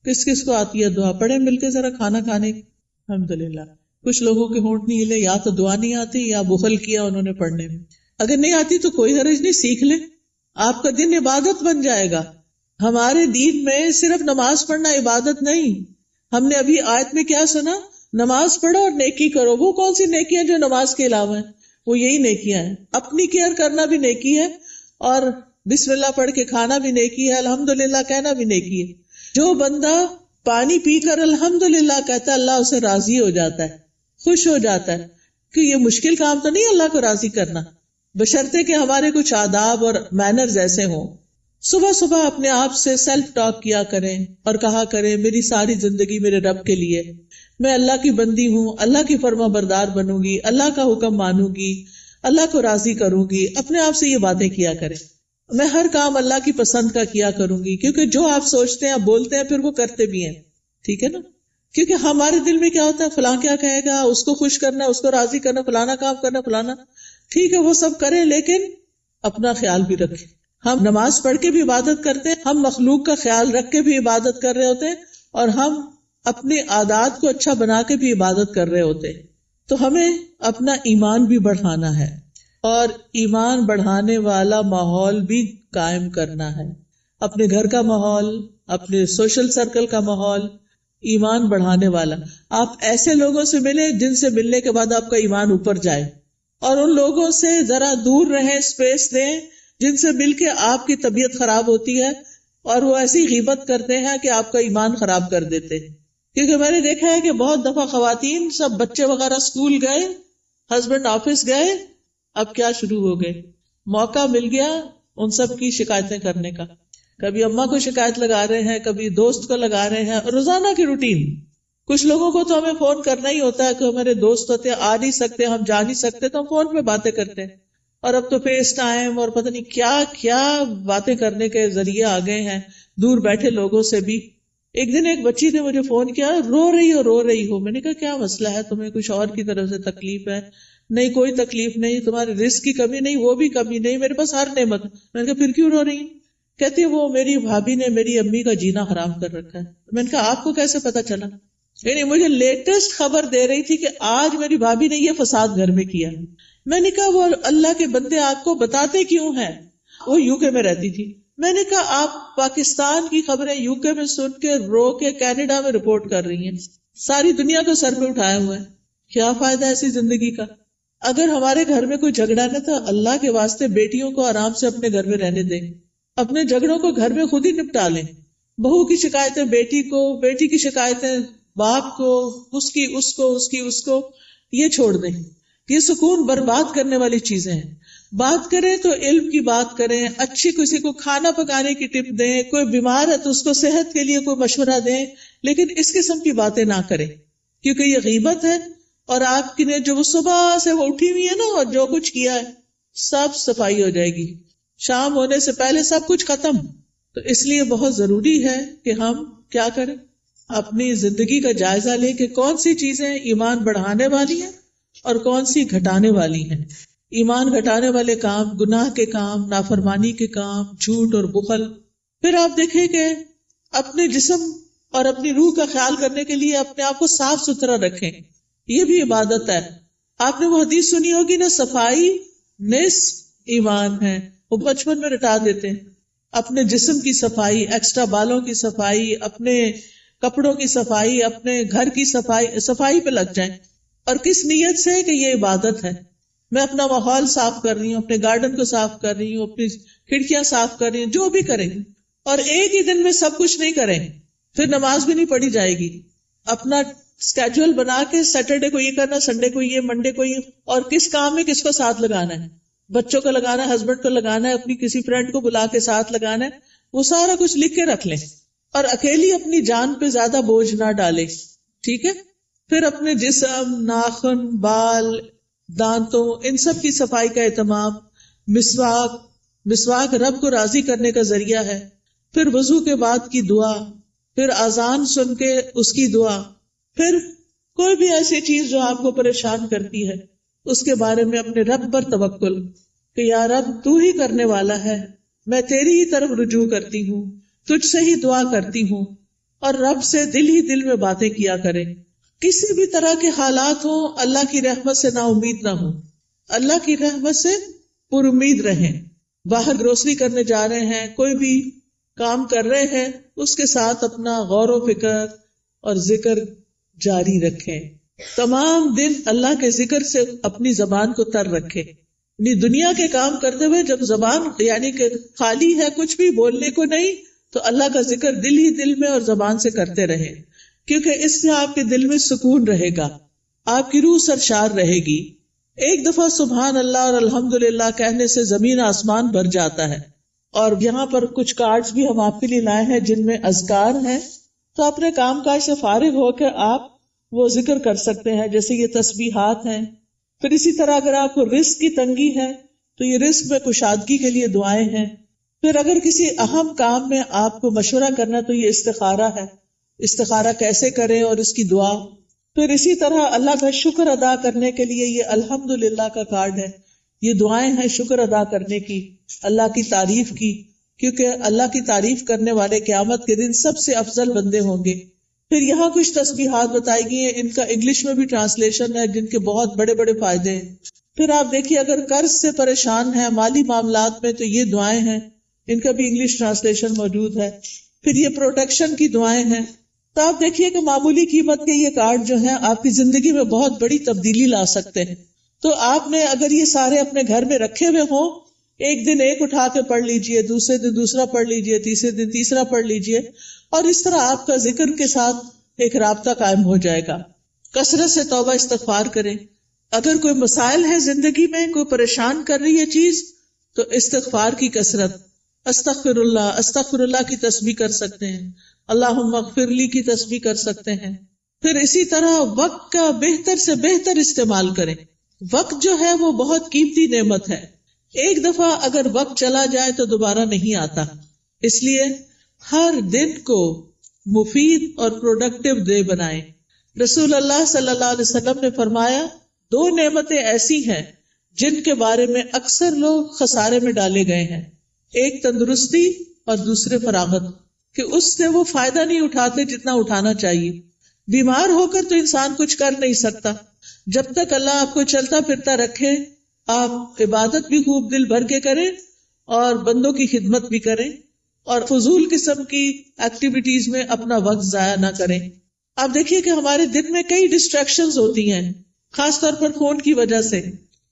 کس کس کو آتی ہے دعا؟ پڑھیں مل کے ذرا کھانا کھانے. الحمدللہ. کچھ لوگوں کے ہونٹ نہیں ہلے، یا تو دعا نہیں آتی یا بخل کیا انہوں نے پڑھنے میں. اگر نہیں آتی تو کوئی حرج نہیں، سیکھ لیں، آپ کا دن عبادت بن جائے گا. ہمارے دین میں صرف نماز پڑھنا عبادت نہیں. ہم نے ابھی آیت میں کیا سنا؟ نماز پڑھو اور نیکی کرو. وہ کون سی نیکی ہیں جو نماز کے علاوہ ہیں؟ وہ یہی نیکیاں ہیں. اپنی کیئر کرنا بھی نیکی ہے اور بسم اللہ پڑھ کے کھانا بھی نیکی ہے، الحمدللہ کہنا بھی نیکی ہے. جو بندہ پانی پی کر الحمدللہ کہتا ہے اللہ اسے راضی ہو جاتا ہے، خوش ہو جاتا ہے. کہ یہ مشکل کام تو نہیں اللہ کو راضی کرنا، بشرطے کہ ہمارے کچھ آداب اور مینرز ایسے ہوں. صبح صبح اپنے آپ سے سیلف ٹاک کیا کریں اور کہا کریں میری ساری زندگی میرے رب کے لیے، میں اللہ کی بندی ہوں، اللہ کی فرما بردار بنوں گی، اللہ کا حکم مانوں گی، اللہ کو راضی کروں گی. اپنے آپ سے یہ باتیں کیا کریں. میں ہر کام اللہ کی پسند کا کیا کروں گی، کیونکہ جو آپ سوچتے ہیں آپ بولتے ہیں پھر وہ کرتے بھی ہیں. ٹھیک ہے نا؟ کیونکہ ہمارے دل میں کیا ہوتا ہے، فلاں کیا کہے گا، اس کو خوش کرنا، اس کو راضی کرنا، فلانا کام کرنا، فلانا. ٹھیک ہے وہ سب کریں، لیکن اپنا خیال بھی رکھیں. ہم نماز پڑھ کے بھی عبادت کرتے ہیں، ہم مخلوق کا خیال رکھ کے بھی عبادت کر رہے ہوتے ہیں، اور ہم اپنے عادات کو اچھا بنا کے بھی عبادت کر رہے ہوتے ہیں. تو ہمیں اپنا ایمان بھی بڑھانا ہے اور ایمان بڑھانے والا ماحول بھی قائم کرنا ہے. اپنے گھر کا ماحول، اپنے سوشل سرکل کا ماحول ایمان بڑھانے والا. آپ ایسے لوگوں سے ملیں جن سے ملنے کے بعد آپ کا ایمان اوپر جائے، اور ان لوگوں سے ذرا دور رہیں، اسپیس دیں جن سے مل کے آپ کی طبیعت خراب ہوتی ہے، اور وہ ایسی غیبت کرتے ہیں کہ آپ کا ایمان خراب کر دیتے ہیں. کیونکہ میں نے دیکھا ہے کہ بہت دفعہ خواتین سب بچے وغیرہ اسکول گئے، ہسبینڈ آفس گئے، اب کیا شروع ہو گئے، موقع مل گیا ان سب کی شکایتیں کرنے کا. کبھی اماں کو شکایت لگا رہے ہیں، کبھی دوست کو لگا رہے ہیں، روزانہ کی روٹین. کچھ لوگوں کو تو ہمیں فون کرنا ہی ہوتا ہے کہ ہمارے دوست ہوتے ہیں، آ نہیں سکتے، ہم جا نہیں سکتے، تو ہم فون پہ باتیں کرتے ہیں. اور اب تو فیس ٹائم اور پتہ نہیں کیا کیا باتیں کرنے کے ذریعے آ گئے ہیں دور بیٹھے لوگوں سے بھی. ایک دن ایک بچی نے مجھے فون کیا، رو رہی ہو. میں نے کہا کیا مسئلہ ہے، تمہیں کچھ اور کی طرف سے تکلیف ہے؟ نہیں کوئی تکلیف نہیں، تمہارے رزق کی کمی نہیں، وہ بھی کمی نہیں، میرے پاس ہر نعمت. میں نے کہا پھر کیوں رو رہی؟ کہتی ہے وہ میری بھابھی نے میری امی کا جینا حرام کر رکھا ہے. میں نے کہا آپ کو کیسے پتا چلا؟ یعنی مجھے لیٹسٹ خبر دے رہی تھی کہ آج میری بھابھی نے یہ فساد گھر میں کیا. میں نے کہا وہ اللہ کے بندے آپ کو بتاتے کیوں ہیں؟ وہ یو کے میں رہتی تھی. میں نے کہا آپ پاکستان کی خبریں یو کے میں سن کے رو کے کینیڈا میں رپورٹ کر رہی ہیں، ساری دنیا کو سر پہ اٹھائے ہوئے ہیں. کیا فائدہ ایسی زندگی کا؟ اگر ہمارے گھر میں کوئی جھگڑا نہ تھا، اللہ کے واسطے بیٹیوں کو آرام سے اپنے گھر میں رہنے دیں، اپنے جھگڑوں کو گھر میں خود ہی نپٹا لیں. بہو کی شکایتیں بیٹی کو، بیٹی کی شکایتیں باپ کو، اس کو یہ چھوڑ دیں. یہ سکون برباد کرنے والی چیزیں ہیں. بات کریں تو علم کی بات کریں، اچھی کسی کو کھانا پکانے کی ٹپ دیں، کوئی بیمار ہے تو اس کو صحت کے لیے کوئی مشورہ دیں، لیکن اس قسم کی باتیں نہ کریں کیونکہ یہ غیبت ہے. اور آپ کی نے جو صبح سے وہ اٹھی ہوئی ہے نا اور جو کچھ کیا ہے سب صفائی ہو جائے گی، شام ہونے سے پہلے سب کچھ ختم. تو اس لیے بہت ضروری ہے کہ ہم کیا کریں، اپنی زندگی کا جائزہ لیں کہ کون سی چیزیں ایمان بڑھانے والی ہیں اور کون سی گھٹانے والی ہیں. ایمان گھٹانے والے کام، گناہ کے کام، نافرمانی کے کام، جھوٹ اور بخل. پھر آپ دیکھیں کہ اپنے جسم اور اپنی روح کا خیال کرنے کے لیے اپنے آپ کو صاف ستھرا رکھیں، یہ بھی عبادت ہے. آپ نے وہ حدیث سنی ہوگی نا، صفائی نصف ایمان ہے، وہ بچپن میں رٹا دیتے ہیں. اپنے جسم کی صفائی، ایکسٹرا بالوں کی صفائی، اپنے کپڑوں کی صفائی، اپنے گھر کی صفائی پہ لگ جائیں. اور کس نیت سے کہ یہ عبادت ہے. میں اپنا ماحول صاف کر رہی ہوں، اپنے گارڈن کو صاف کر رہی ہوں، اپنی کھڑکیاں صاف کر رہی ہوں، جو بھی کریں. اور ایک ہی دن میں سب کچھ نہیں کریں، پھر نماز بھی نہیں پڑھی جائے گی. اپنا اسکیجول بنا کے سیٹرڈے کو یہ کرنا، سنڈے کو یہ، منڈے کو یہ، اور کس کام میں کس کو ساتھ لگانا ہے، بچوں کو لگانا ہے، ہسبینڈ کو لگانا ہے، اپنی کسی فرینڈ کو بلا کے ساتھ لگانا ہے، وہ سارا کچھ لکھ کے رکھ لیں. اور اکیلی اپنی جان پہ زیادہ بوجھ نہ ڈالے، ٹھیک ہے. پھر اپنے جسم، ناخن، بال، دانتوں، ان سب کی صفائی کا اہتمام. مسواک رب کو راضی کرنے کا ذریعہ ہے. پھر وضو کے بعد کی دعا، پھر اذان سن کے اس کی دعا. پھر کوئی بھی ایسی چیز جو آپ کو پریشان کرتی ہے اس کے بارے میں اپنے رب پر توکل کہ یا رب تو ہی کرنے والا ہے، میں تیری ہی طرف رجوع کرتی ہوں، تجھ سے ہی دعا کرتی ہوں. اور رب سے دل ہی دل میں باتیں کیا کریں. کسی بھی طرح کے حالات ہوں، اللہ کی رحمت سے نا امید نہ ہوں، اللہ کی رحمت سے پر امید رہیں. باہر گروسری کرنے جا رہے ہیں، کوئی بھی کام کر رہے ہیں، اس کے ساتھ اپنا غور و فکر اور ذکر جاری رکھیں. تمام دن اللہ کے ذکر سے اپنی زبان کو تر رکھیں. یعنی دنیا کے کام کرتے ہوئے جب زبان یعنی کہ خالی ہے، کچھ بھی بولنے کو نہیں، تو اللہ کا ذکر دل ہی دل میں اور زبان سے کرتے رہیں، کیونکہ اس سے آپ کے دل میں سکون رہے گا، آپ کی روح سرشار رہے گی. ایک دفعہ سبحان اللہ اور الحمدللہ کہنے سے زمین آسمان بھر جاتا ہے. اور یہاں پر کچھ کارڈز بھی ہم آپ کے لیے لائے ہیں جن میں اذکار ہیں، تو اپنے کام کاج سے فارغ ہو کے آپ وہ ذکر کر سکتے ہیں، جیسے یہ تسبیحات ہیں. پھر اسی طرح اگر آپ کو رزق کی تنگی ہے تو یہ رزق میں کشادگی کے لیے دعائیں ہیں. پھر اگر کسی اہم کام میں آپ کو مشورہ کرنا تو یہ استخارہ ہے، استخارہ کیسے کریں اور اس کی دعا. پھر اسی طرح اللہ کا شکر ادا کرنے کے لیے یہ الحمدللہ کا کارڈ ہے، یہ دعائیں ہیں شکر ادا کرنے کی، اللہ کی تعریف کی، کیونکہ اللہ کی تعریف کرنے والے قیامت کے دن سب سے افضل بندے ہوں گے. پھر یہاں کچھ تسبیحات بتائی گئی ہیں، ان کا انگلش میں بھی ٹرانسلیشن ہے جن کے بہت بڑے بڑے فائدے ہیں. پھر آپ دیکھیے اگر قرض سے پریشان ہیں، مالی معاملات میں، تو یہ دعائیں ہیں، ان کا بھی انگلش ٹرانسلیشن موجود ہے. پھر یہ پروٹیکشن کی دعائیں ہیں. تو آپ دیکھیے کہ معمولی قیمت کے یہ کارڈ جو ہیں آپ کی زندگی میں بہت بڑی تبدیلی لا سکتے ہیں. تو آپ نے اگر یہ سارے اپنے گھر میں رکھے ہوئے ہوں ایک دن ایک اٹھا کے پڑھ لیجئے، دوسرے دن دوسرا پڑھ لیجئے، تیسرے دن تیسرا پڑھ لیجئے، اور اس طرح آپ کا ذکر کے ساتھ ایک رابطہ قائم ہو جائے گا. کثرت سے توبہ استغفار کریں. اگر کوئی مسائل ہے زندگی میں، کوئی پریشان کر رہی ہے چیز، تو استغفار کی کثرت، استغفر اللہ کی تسبیح کر سکتے ہیں، اللہم اغفر لی کی تسبیح کر سکتے ہیں. پھر اسی طرح وقت کا بہتر سے بہتر استعمال کریں. وقت جو ہے وہ بہت قیمتی نعمت ہے. ایک دفعہ اگر وقت چلا جائے تو دوبارہ نہیں آتا، اس لیے ہر دن کو مفید اور پروڈکٹیو ڈے بنائیں. رسول اللہ صلی اللہ علیہ وسلم نے فرمایا 2 نعمتیں ایسی ہیں جن کے بارے میں اکثر لوگ خسارے میں ڈالے گئے ہیں، ایک تندرستی اور دوسرے فراغت، کہ اس سے وہ فائدہ نہیں اٹھاتے جتنا اٹھانا چاہیے. بیمار ہو کر تو انسان کچھ کر نہیں سکتا. جب تک اللہ آپ کو چلتا پھرتا رکھے، آپ عبادت بھی خوب دل بھر کے کریں اور بندوں کی خدمت بھی کریں اور فضول قسم کی ایکٹیویٹیز میں اپنا وقت ضائع نہ کریں. آپ دیکھیے کہ ہمارے دن میں کئی ڈسٹریکشنز ہوتی ہیں، خاص طور پر فون کی وجہ سے.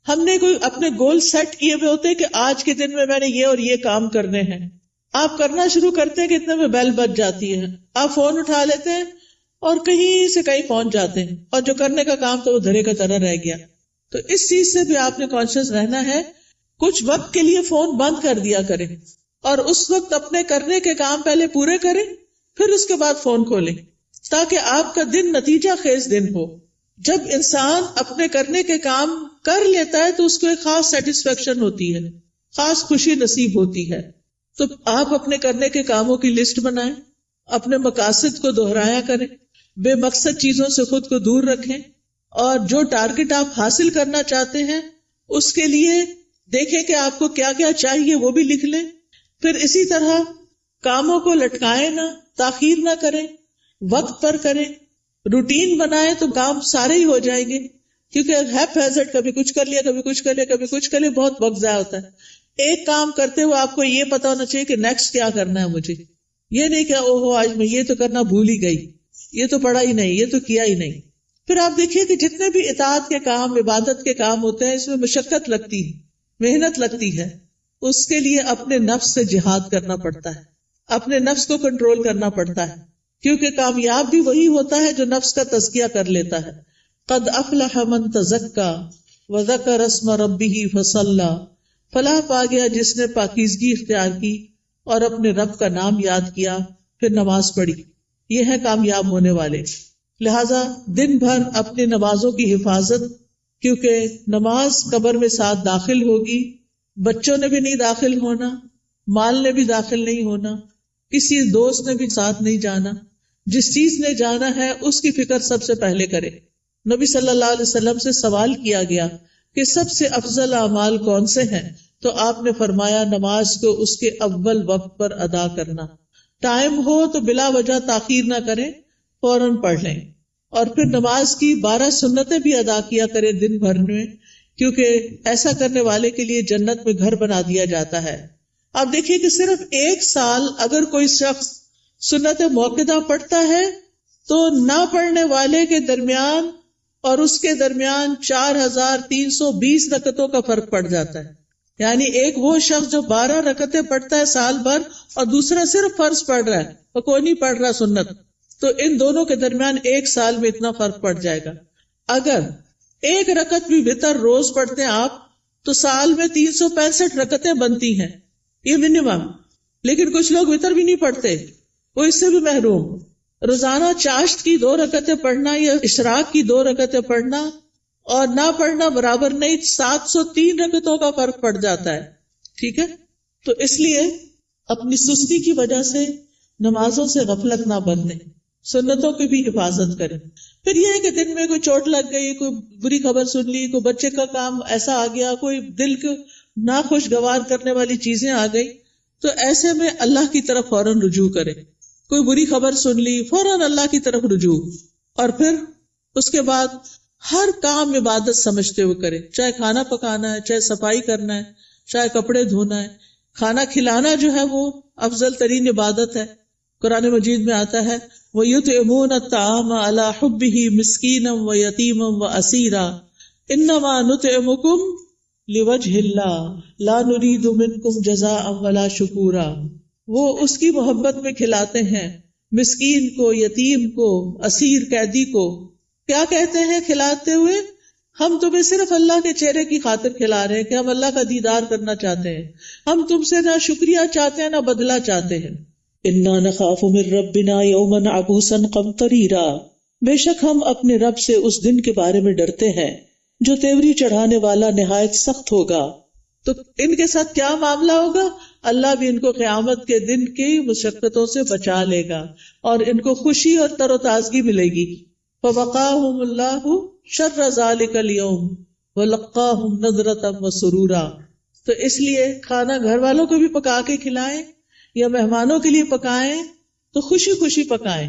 ہم نے کوئی اپنے گول سیٹ کیے ہوئے ہوتے کہ آج کے دن میں نے یہ اور یہ کام کرنے ہیں. آپ کرنا شروع کرتے ہیں کہ اتنے میں بیل بج جاتی ہے، آپ فون اٹھا لیتے ہیں اور کہیں سے کہیں پہنچ جاتے ہیں، اور جو کرنے کا کام تو وہ دھرے کا طرح رہ گیا. تو اس چیز سے بھی آپ نے کانشیس رہنا ہے. کچھ وقت کے لیے فون بند کر دیا کریں اور اس وقت اپنے کرنے کے کام پہلے پورے کریں، پھر اس کے بعد فون کھولیں، تاکہ آپ کا دن نتیجہ خیز دن ہو. جب انسان اپنے کرنے کے کام کر لیتا ہے تو اس کو ایک خاص سیٹسفیکشن ہوتی ہے، خاص خوشی نصیب ہوتی ہے. تو آپ اپنے کرنے کے کاموں کی لسٹ بنائیں، اپنے مقاصد کو دہرایا کریں، بے مقصد چیزوں سے خود کو دور رکھیں، اور جو ٹارگٹ آپ حاصل کرنا چاہتے ہیں اس کے لیے دیکھیں کہ آپ کو کیا کیا چاہیے، وہ بھی لکھ لیں. پھر اسی طرح کاموں کو لٹکائیں نہ، تاخیر نہ کریں، وقت پر کریں. روٹین بنائیں تو کام سارے ہی ہو جائیں گے، کیونکہ ہیپ ہیزٹ، کبھی کچھ کر لیا، کبھی کچھ کر لیا، کبھی کچھ کر لیا، بہت وقت ضائع ہوتا ہے. ایک کام کرتے ہوئے آپ کو یہ پتا ہونا چاہیے کہ نیکسٹ کیا کرنا ہے مجھے. یہ نہیں کہ اوہو آج میں یہ تو کرنا بھول ہی گئی، یہ تو پڑھا ہی نہیں، یہ تو کیا ہی نہیں. پھر آپ دیکھیے کہ جتنے بھی اطاعت کے کام، عبادت کے کام ہوتے ہیں، اس میں مشقت لگتی ہے، محنت لگتی ہے. اس کے لیے اپنے نفس سے جہاد کرنا پڑتا ہے، اپنے نفس کو کنٹرول کرنا پڑتا ہے، کیونکہ کامیاب بھی وہی ہوتا ہے جو نفس کا تزکیہ کر لیتا ہے. قد افلح من تزکا وذکر اسم ربہ فصلی، فلاح پا گیا جس نے پاکیزگی اختیار کی اور اپنے رب کا نام یاد کیا، پھر نماز پڑھی. یہ ہے کامیاب ہونے والے. لہذا دن بھر اپنی نمازوں کی حفاظت، کیونکہ نماز قبر میں ساتھ داخل ہوگی، بچوں نے بھی نہیں داخل ہونا، مال نے بھی داخل نہیں ہونا، کسی دوست نے بھی ساتھ نہیں جانا. جس چیز نے جانا ہے اس کی فکر سب سے پہلے کرے. نبی صلی اللہ علیہ وسلم سے سوال کیا گیا کہ سب سے افضل اعمال کون سے ہیں، تو آپ نے فرمایا نماز کو اس کے اول وقت پر ادا کرنا. ٹائم ہو تو بلا وجہ تاخیر نہ کریں، فوراً پڑھ لیں. اور پھر نماز کی 12 سنتیں بھی ادا کیا کریں دن بھر میں، کیونکہ ایسا کرنے والے کے لیے جنت میں گھر بنا دیا جاتا ہے. آپ دیکھیے کہ صرف 1 سال اگر کوئی شخص سنت موقدہ پڑھتا ہے تو نہ پڑھنے والے کے درمیان اور اس کے درمیان 4320 رکعتوں کا فرق پڑ جاتا ہے. یعنی ایک وہ شخص جو 12 رکعتیں پڑھتا ہے سال بھر اور دوسرا صرف فرض پڑھ رہا ہے اور کوئی نہیں پڑھ رہا سنت، تو ان دونوں کے درمیان 1 سال میں اتنا فرق پڑ جائے گا. اگر 1 رکعت بھی وتر روز پڑھتے ہیں آپ تو سال میں 365 رکعتیں بنتی ہیں، یہ منیمم. لیکن کچھ لوگ وتر بھی نہیں پڑھتے، وہ اس سے بھی محروم. روزانہ چاشت کی 2 رکعتیں پڑھنا یا اشراق کی 2 رکعتیں پڑھنا اور نہ پڑھنا برابر نہیں، 703 رکعتوں کا فرق پڑ جاتا ہے. ٹھیک ہے، تو اس لیے اپنی سستی کی وجہ سے نمازوں سے غفلت نہ برتیں، سنتوں کی بھی حفاظت کریں. پھر یہ ہے کہ دن میں کوئی چوٹ لگ گئی، کوئی بری خبر سن لی، کوئی بچے کا کام ایسا آ گیا، کوئی دل کو ناخوشگوار کرنے والی چیزیں آ گئی، تو ایسے میں اللہ کی طرف فوراً رجوع کریں. کوئی بری خبر سن لی، فوراً اللہ کی طرف رجوع. اور پھر اس کے بعد ہر کام عبادت سمجھتے ہوئے کریں، چاہے کھانا پکانا ہے، چاہے صفائی کرنا ہے، چاہے کپڑے دھونا ہے. کھانا کھلانا جو ہے وہ افضل ترین عبادت ہے. قرآن مجید میں آتا ہے وَيُطْعِمُونَ الطَّعَامَ عَلَى حُبِّهِ مِسْكِينًا وَيَتِيمًا وَأَسِيرًا إِنَّمَا نُطْعِمُكُمْ لوجہ اللہ لا نرید منکم جزاء ولا شکورا. وہ اس کی محبت میں کھلاتے ہیں مسکین کو، یتیم کو، اسیر قیدی کو. کیا کہتے ہیں کھلاتے ہوئے؟ ہم تمہیں صرف اللہ کے چہرے کی خاطر کھلا رہے ہیں کہ ہم اللہ کا دیدار کرنا چاہتے ہیں. ہم تم سے نہ شکریہ چاہتے ہیں نہ بدلہ چاہتے ہیں. انا نخاف من ربنا یوما عبوسا قمطریرا. بے شک ہم اپنے رب سے اس دن کے بارے میں ڈرتے ہیں جو تیوری چڑھانے والا نہایت سخت ہوگا. تو ان کے ساتھ کیا معاملہ ہوگا؟ اللہ بھی ان کو قیامت کے دن کی مشقتوں سے بچا لے گا اور ان کو خوشی اور تر و تازگی ملے گی. فوقاہم اللہ شر ذلک اليوم ولقاہم نضرۃ وسرورا. تو اس لیے کھانا گھر والوں کو بھی پکا کے کھلائیں یا مہمانوں کے لیے پکائیں تو خوشی خوشی پکائیں،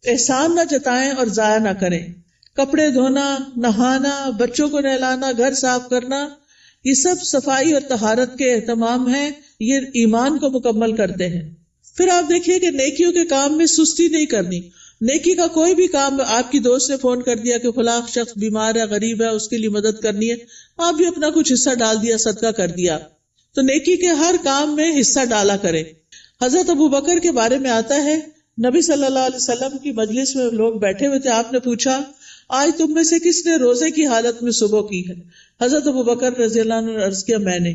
احسان نہ جتائیں اور ضائع نہ کریں. کپڑے دھونا، نہانا، بچوں کو نہلانا، گھر صاف کرنا، یہ سب صفائی اور طہارت کے اہتمام ہیں، یہ ایمان کو مکمل کرتے ہیں. پھر آپ دیکھیے کہ نیکیوں کے کام میں سستی نہیں کرنی. نیکی کا کوئی بھی کام، آپ کی دوست نے فون کر دیا کہ فلاں شخص بیمار ہے، غریب ہے، اس کے لیے مدد کرنی ہے، آپ بھی اپنا کچھ حصہ ڈال دیا، صدقہ کر دیا. تو نیکی کے ہر کام میں حصہ ڈالا کریں. حضرت ابوبکر کے بارے میں آتا ہے، نبی صلی اللہ علیہ وسلم کی مجلس میں لوگ بیٹھے ہوئے تھے. آپ نے پوچھا آج تم میں سے کس نے روزے کی حالت میں صبح کی ہے؟ حضرت ابوبکر رضی اللہ عنہ نے عرض کیا میں نے.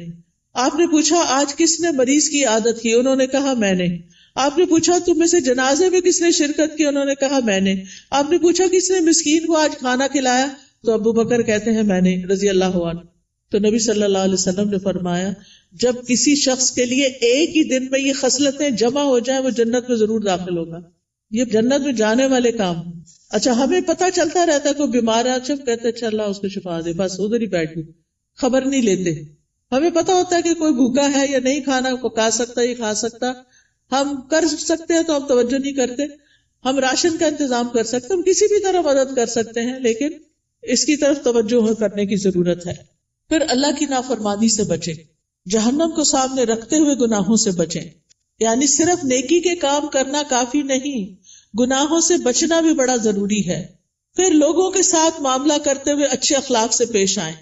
آپ نے پوچھا آج کس نے مریض کی عادت کی؟ انہوں نے کہا میں نے. آپ نے پوچھا تم میں سے جنازے میں کس نے شرکت کی؟ انہوں نے کہا میں نے. آپ نے پوچھا کس نے مسکین کو آج کھانا کھلایا؟ تو ابوبکر کہتے ہیں میں نے رضی اللہ عنہ. تو نبی صلی اللہ علیہ وسلم نے فرمایا جب کسی شخص کے لیے ایک ہی دن میں یہ خصلتیں جمع ہو جائیں وہ جنت میں ضرور داخل ہوگا. یہ جنت میں جانے والے کام. اچھا ہمیں پتہ چلتا رہتا ہے کوئی بیمار ہے، اچھا کہتے اچھا اللہ اس کو شفا دے، بس ادھر ہی بیٹھ گئے، خبر نہیں لیتے. ہمیں پتہ ہوتا ہے کہ کوئی بھوکا ہے یا نہیں کھانا پکا سکتا یہ کھا سکتا، ہم کر سکتے ہیں تو ہم توجہ نہیں کرتے. ہم راشن کا انتظام کر سکتے، ہم کسی بھی طرح مدد کر سکتے ہیں، لیکن اس کی طرف توجہ کرنے کی ضرورت ہے. پھر اللہ کی نافرمانی سے بچیں، جہنم کو سامنے رکھتے ہوئے گناہوں سے بچیں. یعنی صرف نیکی کے کام کرنا کافی نہیں، گناہوں سے بچنا بھی بڑا ضروری ہے. پھر لوگوں کے ساتھ معاملہ کرتے ہوئے اچھے اخلاق سے پیش آئیں.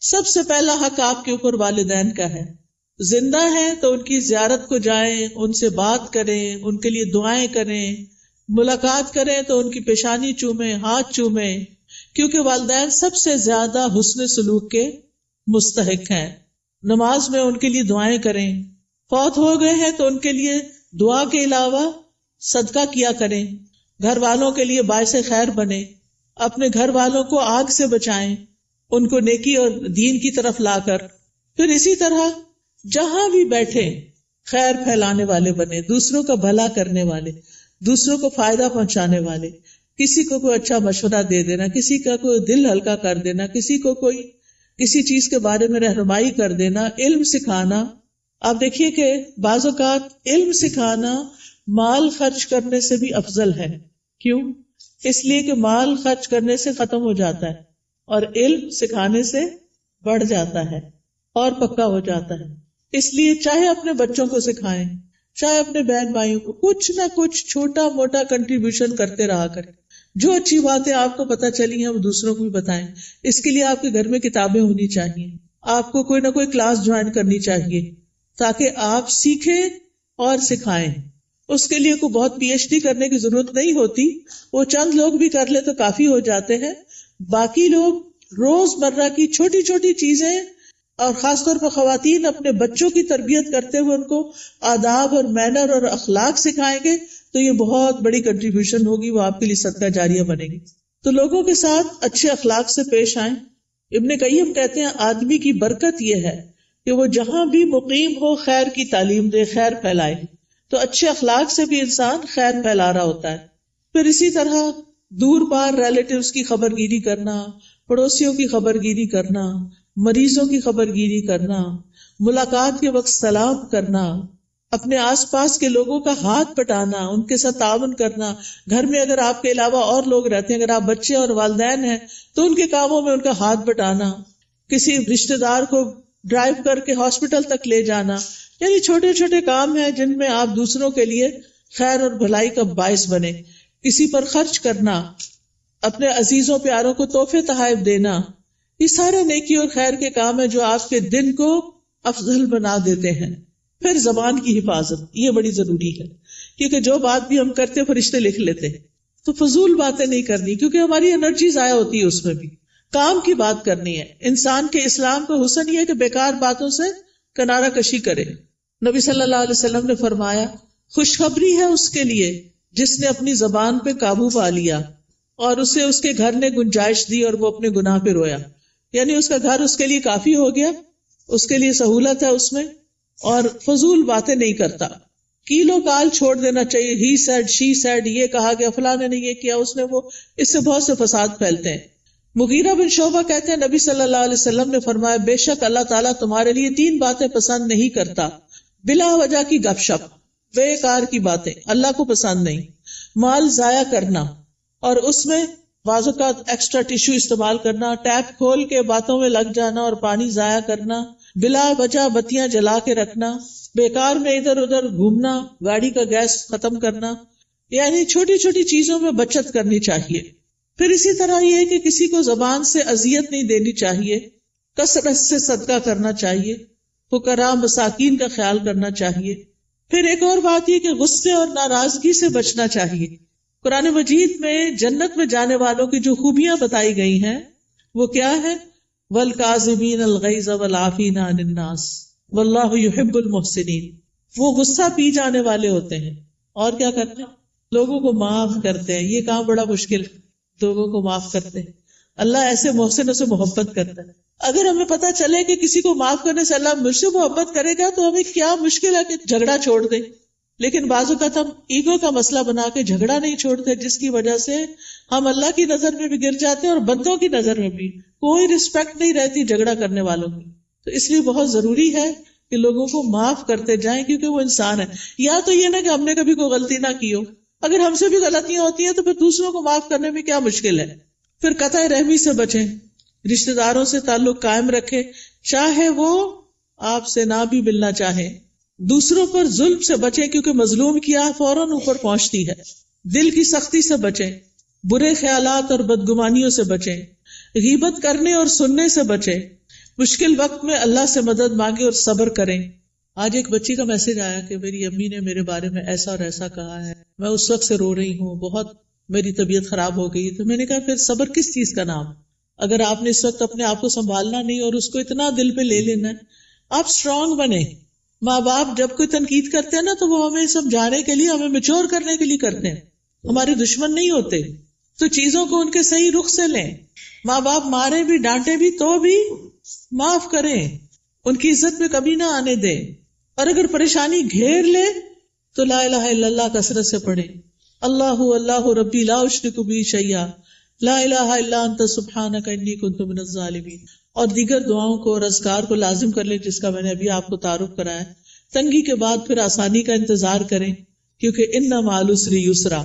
سب سے پہلا حق آپ کے اوپر والدین کا ہے. زندہ ہیں تو ان کی زیارت کو جائیں، ان سے بات کریں، ان کے لیے دعائیں کریں، ملاقات کریں تو ان کی پیشانی چومیں، ہاتھ چومیں، کیونکہ والدین سب سے زیادہ حسن سلوک کے مستحق ہیں. نماز میں ان کے لیے دعائیں کریں. فوت ہو گئے ہیں تو ان کے لیے دعا کے علاوہ صدقہ کیا کریں. گھر والوں کے لیے باعث خیر بنے، اپنے گھر والوں کو آگ سے بچائیں، ان کو نیکی اور دین کی طرف لا کر. پھر اسی طرح جہاں بھی بیٹھے خیر پھیلانے والے بنے، دوسروں کا بھلا کرنے والے، دوسروں کو فائدہ پہنچانے والے. کسی کو کوئی اچھا مشورہ دے دینا، کسی کا کوئی دل ہلکا کر دینا، کسی کو کوئی کسی چیز کے بارے میں رہنمائی کر دینا، علم سکھانا. آپ دیکھیے کہ بعض اوقات علم سکھانا مال خرچ کرنے سے بھی افضل ہے. کیوں؟ اس لیے کہ مال خرچ کرنے سے ختم ہو جاتا ہے اور علم سکھانے سے بڑھ جاتا ہے اور پکا ہو جاتا ہے. اس لیے چاہے اپنے بچوں کو سکھائیں، چاہے اپنے بہن بھائیوں کو کچھ نہ کچھ چھوٹا موٹا کنٹریبیوشن کرتے رہا کریں. جو اچھی باتیں آپ کو پتہ چلی ہیں وہ دوسروں کو بھی بتائیں. اس کے لیے آپ کے گھر میں کتابیں ہونی چاہیے، آپ کو کوئی نہ کوئی کلاس جوائن کرنی چاہیے تاکہ آپ سیکھیں اور سکھائیں. اس کے لیے کوئی بہت پی ایچ ڈی کرنے کی ضرورت نہیں ہوتی، وہ چند لوگ بھی کر لے تو کافی ہو جاتے ہیں. باقی لوگ روز مرہ کی چھوٹی چھوٹی چیزیں اور خاص طور پر خواتین اپنے بچوں کی تربیت کرتے ہوئے ان کو آداب اور مینر اور اخلاق سکھائیں گے تو یہ بہت بڑی کنٹریبیوشن ہوگی، وہ آپ کے لیے صدقہ جاریہ بنے گی. تو لوگوں کے ساتھ اچھے اخلاق سے پیش آئیں. ابن قیم کہتے ہیں آدمی کی برکت یہ ہے کہ وہ جہاں بھی مقیم ہو خیر کی تعلیم دے، خیر پھیلائے. تو اچھے اخلاق سے بھی انسان خیر پھیلا رہا ہوتا ہے. پھر اسی طرح دور پار ریلیٹیوز کی خبر گیری کرنا، پڑوسیوں کی خبر گیری کرنا، مریضوں کی خبر گیری کرنا، ملاقات کے وقت سلام کرنا، اپنے آس پاس کے لوگوں کا ہاتھ پٹانا، ان کے ساتھ تعاون کرنا. گھر میں اگر آپ کے علاوہ اور لوگ رہتے ہیں، اگر آپ بچے اور والدین ہیں تو ان کے کاموں میں ان کا ہاتھ بٹانا، کسی رشتہ دار کو ڈرائیو کر کے ہاسپٹل تک لے جانا. یعنی چھوٹے چھوٹے کام ہیں جن میں آپ دوسروں کے لیے خیر اور بھلائی کا باعث بنے. کسی پر خرچ کرنا، اپنے عزیزوں پیاروں کو تحفے تحائف دینا، یہ سارے نیکی اور خیر کے کام ہیں جو آپ کے دن کو افضل بنا دیتے ہیں. پھر زبان کی حفاظت، یہ بڑی ضروری ہے، کیونکہ جو بات بھی ہم کرتے فرشتے لکھ لیتے ہیں. تو فضول باتیں نہیں کرنی، کیونکہ ہماری انرجی ضائع ہوتی ہے اس میں بھی. کام کی بات کرنی ہے. انسان کے اسلام کا حسن یہ ہے کہ بیکار باتوں سے کنارہ کشی کرے. نبی صلی اللہ علیہ وسلم نے فرمایا خوشخبری ہے اس کے لیے جس نے اپنی زبان پہ قابو پا لیا اور اسے اس کے گھر نے گنجائش دی اور وہ اپنے گناہ پہ رویا. یعنی اس کا گھر اس کے لیے کافی ہو گیا، اس کے لیے سہولت ہے اس میں، اور فضول باتیں نہیں کرتا. کیلو کال چھوڑ دینا چاہیے. ہی سیڈ، شی سیڈ، یہ کہا گیا، فلاں نے یہ کیا، اس نے وہ، اس سے بہت سے فساد پھیلتے ہیں. مغیرہ بن شعبہ کہتے ہیں نبی صلی اللہ علیہ وسلم نے فرمایا بے شک اللہ تعالیٰ تمہارے لیے 3 باتیں پسند نہیں کرتا. بلا وجہ کی گپ شپ، بیکار کی باتیں اللہ کو پسند نہیں. مال ضائع کرنا، اور اس میں بعض اوقات ایکسٹرا ٹیشو استعمال کرنا، ٹیپ کھول کے باتوں میں لگ جانا اور پانی ضائع کرنا، بلا وجہ بتیاں جلا کے رکھنا، بیکار میں ادھر ادھر گھومنا، گاڑی کا گیس ختم کرنا. یعنی چھوٹی چھوٹی چیزوں میں بچت کرنی چاہیے. پھر اسی طرح یہ ہے کہ کسی کو زبان سے اذیت نہیں دینی چاہیے، کثرت سے صدقہ کرنا چاہیے، فقراء مساکین کا خیال کرنا چاہیے. پھر ایک اور بات یہ کہ غصے اور ناراضگی سے بچنا چاہیے. قرآن مجید میں جنت میں جانے والوں کی جو خوبیاں بتائی گئی ہیں وہ کیا ہے؟ وَالْكَاظِمِينَ الْغَيْظَ وَالْعَافِينَ عَنِ النَّاسِ وَاللَّهُ يُحِبُّ الْمُحْسِنِينَ. وہ غصہ پی جانے والے ہوتے ہیں اور کیا کرتے ہیں؟ لوگوں کو معاف کرتے ہیں. یہ کام بڑا مشکل ہے، لوگوں کو معاف کرتے ہیں. اللہ ایسے محسنوں سے محبت کرتا ہے. اگر ہمیں پتا چلے کہ کسی کو معاف کرنے سے اللہ مجھ سے محبت کرے گا تو ہمیں کیا مشکل ہے کہ جھگڑا چھوڑ دیں. لیکن بعض اوقات ہم ایگو کا مسئلہ بنا کے جھگڑا نہیں چھوڑتے، جس کی وجہ سے ہم اللہ کی نظر میں بھی گر جاتے ہیں اور بندوں کی نظر میں بھی. کوئی رسپیکٹ نہیں رہتی جھگڑا کرنے والوں کی. تو اس لیے بہت ضروری ہے کہ لوگوں کو معاف کرتے جائیں، کیونکہ وہ انسان ہے. یا تو یہ نہ کہ ہم نے کبھی کوئی غلطی نہ کی ہو، اگر ہم سے بھی غلطیاں ہوتی ہیں تو پھر دوسروں کو معاف کرنے میں کیا مشکل ہے. پھر قطع رحمی سے بچیں، رشتہ داروں سے تعلق قائم رکھیں، چاہے وہ آپ سے نہ بھی ملنا چاہیں. دوسروں پر ظلم سے بچیں، کیونکہ مظلوم کی آہ فوراً اوپر پہنچتی ہے. دل کی سختی سے بچیں، برے خیالات اور بدگمانیوں سے بچیں، غیبت کرنے اور سننے سے بچیں. مشکل وقت میں اللہ سے مدد مانگیں اور صبر کریں. آج ایک بچی کا میسج آیا کہ میری امی نے میرے بارے میں ایسا اور ایسا کہا ہے، میں اس وقت سے رو رہی ہوں، بہت میری طبیعت خراب ہو گئی. تو میں نے کہا پھر صبر کس چیز کا نام؟ اگر آپ نے اس وقت اپنے آپ کو سنبھالنا نہیں اور اس کو اتنا دل پہ لے لینا ہے، آپ اسٹرانگ بنیں. ماں باپ جب کوئی تنقید کرتے ہیں نا تو وہ ہمیں سمجھانے کے لیے، ہمیں میچور کرنے کے لیے کرتے ہیں، ہمارے دشمن نہیں ہوتے. تو چیزوں کو ان کے صحیح رخ سے لیں. ماں باپ مارے بھی ڈانٹے بھی تو بھی معاف کریں، ان کی عزت میں کمی نہ آنے دیں. اور اگر پریشانی گھیر لے تو لا الہ الا اللہ کثرت سے پڑھیں. اللہ اللہ ربی لا اشرک بہ شیئا لا الہ الا انت سبحانک انی کنت من الظالمین. اور دیگر دعاؤں کو اور اذکار کو لازم کر لیں، جس کا میں نے ابھی آپ کو تعارف کرایا. تنگی کے بعد پھر آسانی کا انتظار کریں، کیونکہ ان مع العسر یسرا.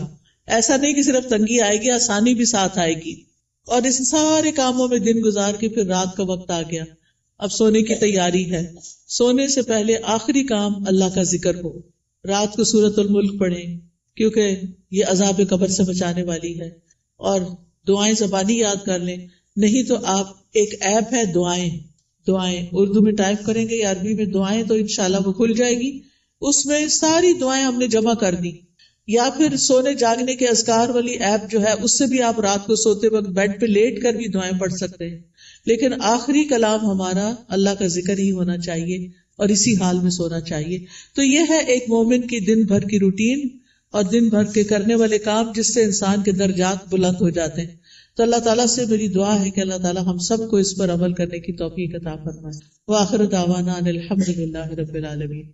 ایسا نہیں کہ صرف تنگی آئے گی، آسانی بھی ساتھ آئے گی. اور اس سارے کاموں میں دن گزار کے پھر رات کا وقت آ گیا، اب سونے کی تیاری ہے. سونے سے پہلے آخری کام اللہ کا ذکر ہو. رات کو سورۃ الملک پڑھیں، کیونکہ یہ عذاب قبر سے بچانے والی ہے. اور دعائیں زبانی یاد کر لیں، نہیں تو آپ ایک ایپ ہے دعائیں اردو میں ٹائپ کریں گے یا عربی میں دعائیں تو انشاءاللہ وہ کھل جائے گی. اس میں ساری دعائیں ہم نے جمع کر دی. یا پھر سونے جاگنے کے اذکار والی ایپ جو ہے، اس سے بھی آپ رات کو سوتے وقت بیڈ پہ لیٹ کر بھی دعائیں پڑھ سکتے ہیں. لیکن آخری کلام ہمارا اللہ کا ذکر ہی ہونا چاہیے اور اسی حال میں سونا چاہیے. تو یہ ہے ایک مومن کی دن بھر کی روٹین اور دن بھر کے کرنے والے کام، جس سے انسان کے درجات بلند ہو جاتے ہیں. تو اللہ تعالیٰ سے میری دعا ہے کہ اللہ تعالیٰ ہم سب کو اس پر عمل کرنے کی توفیق عطا فرمائے. وآخر دعوانا ان الحمد للہ رب العالمین.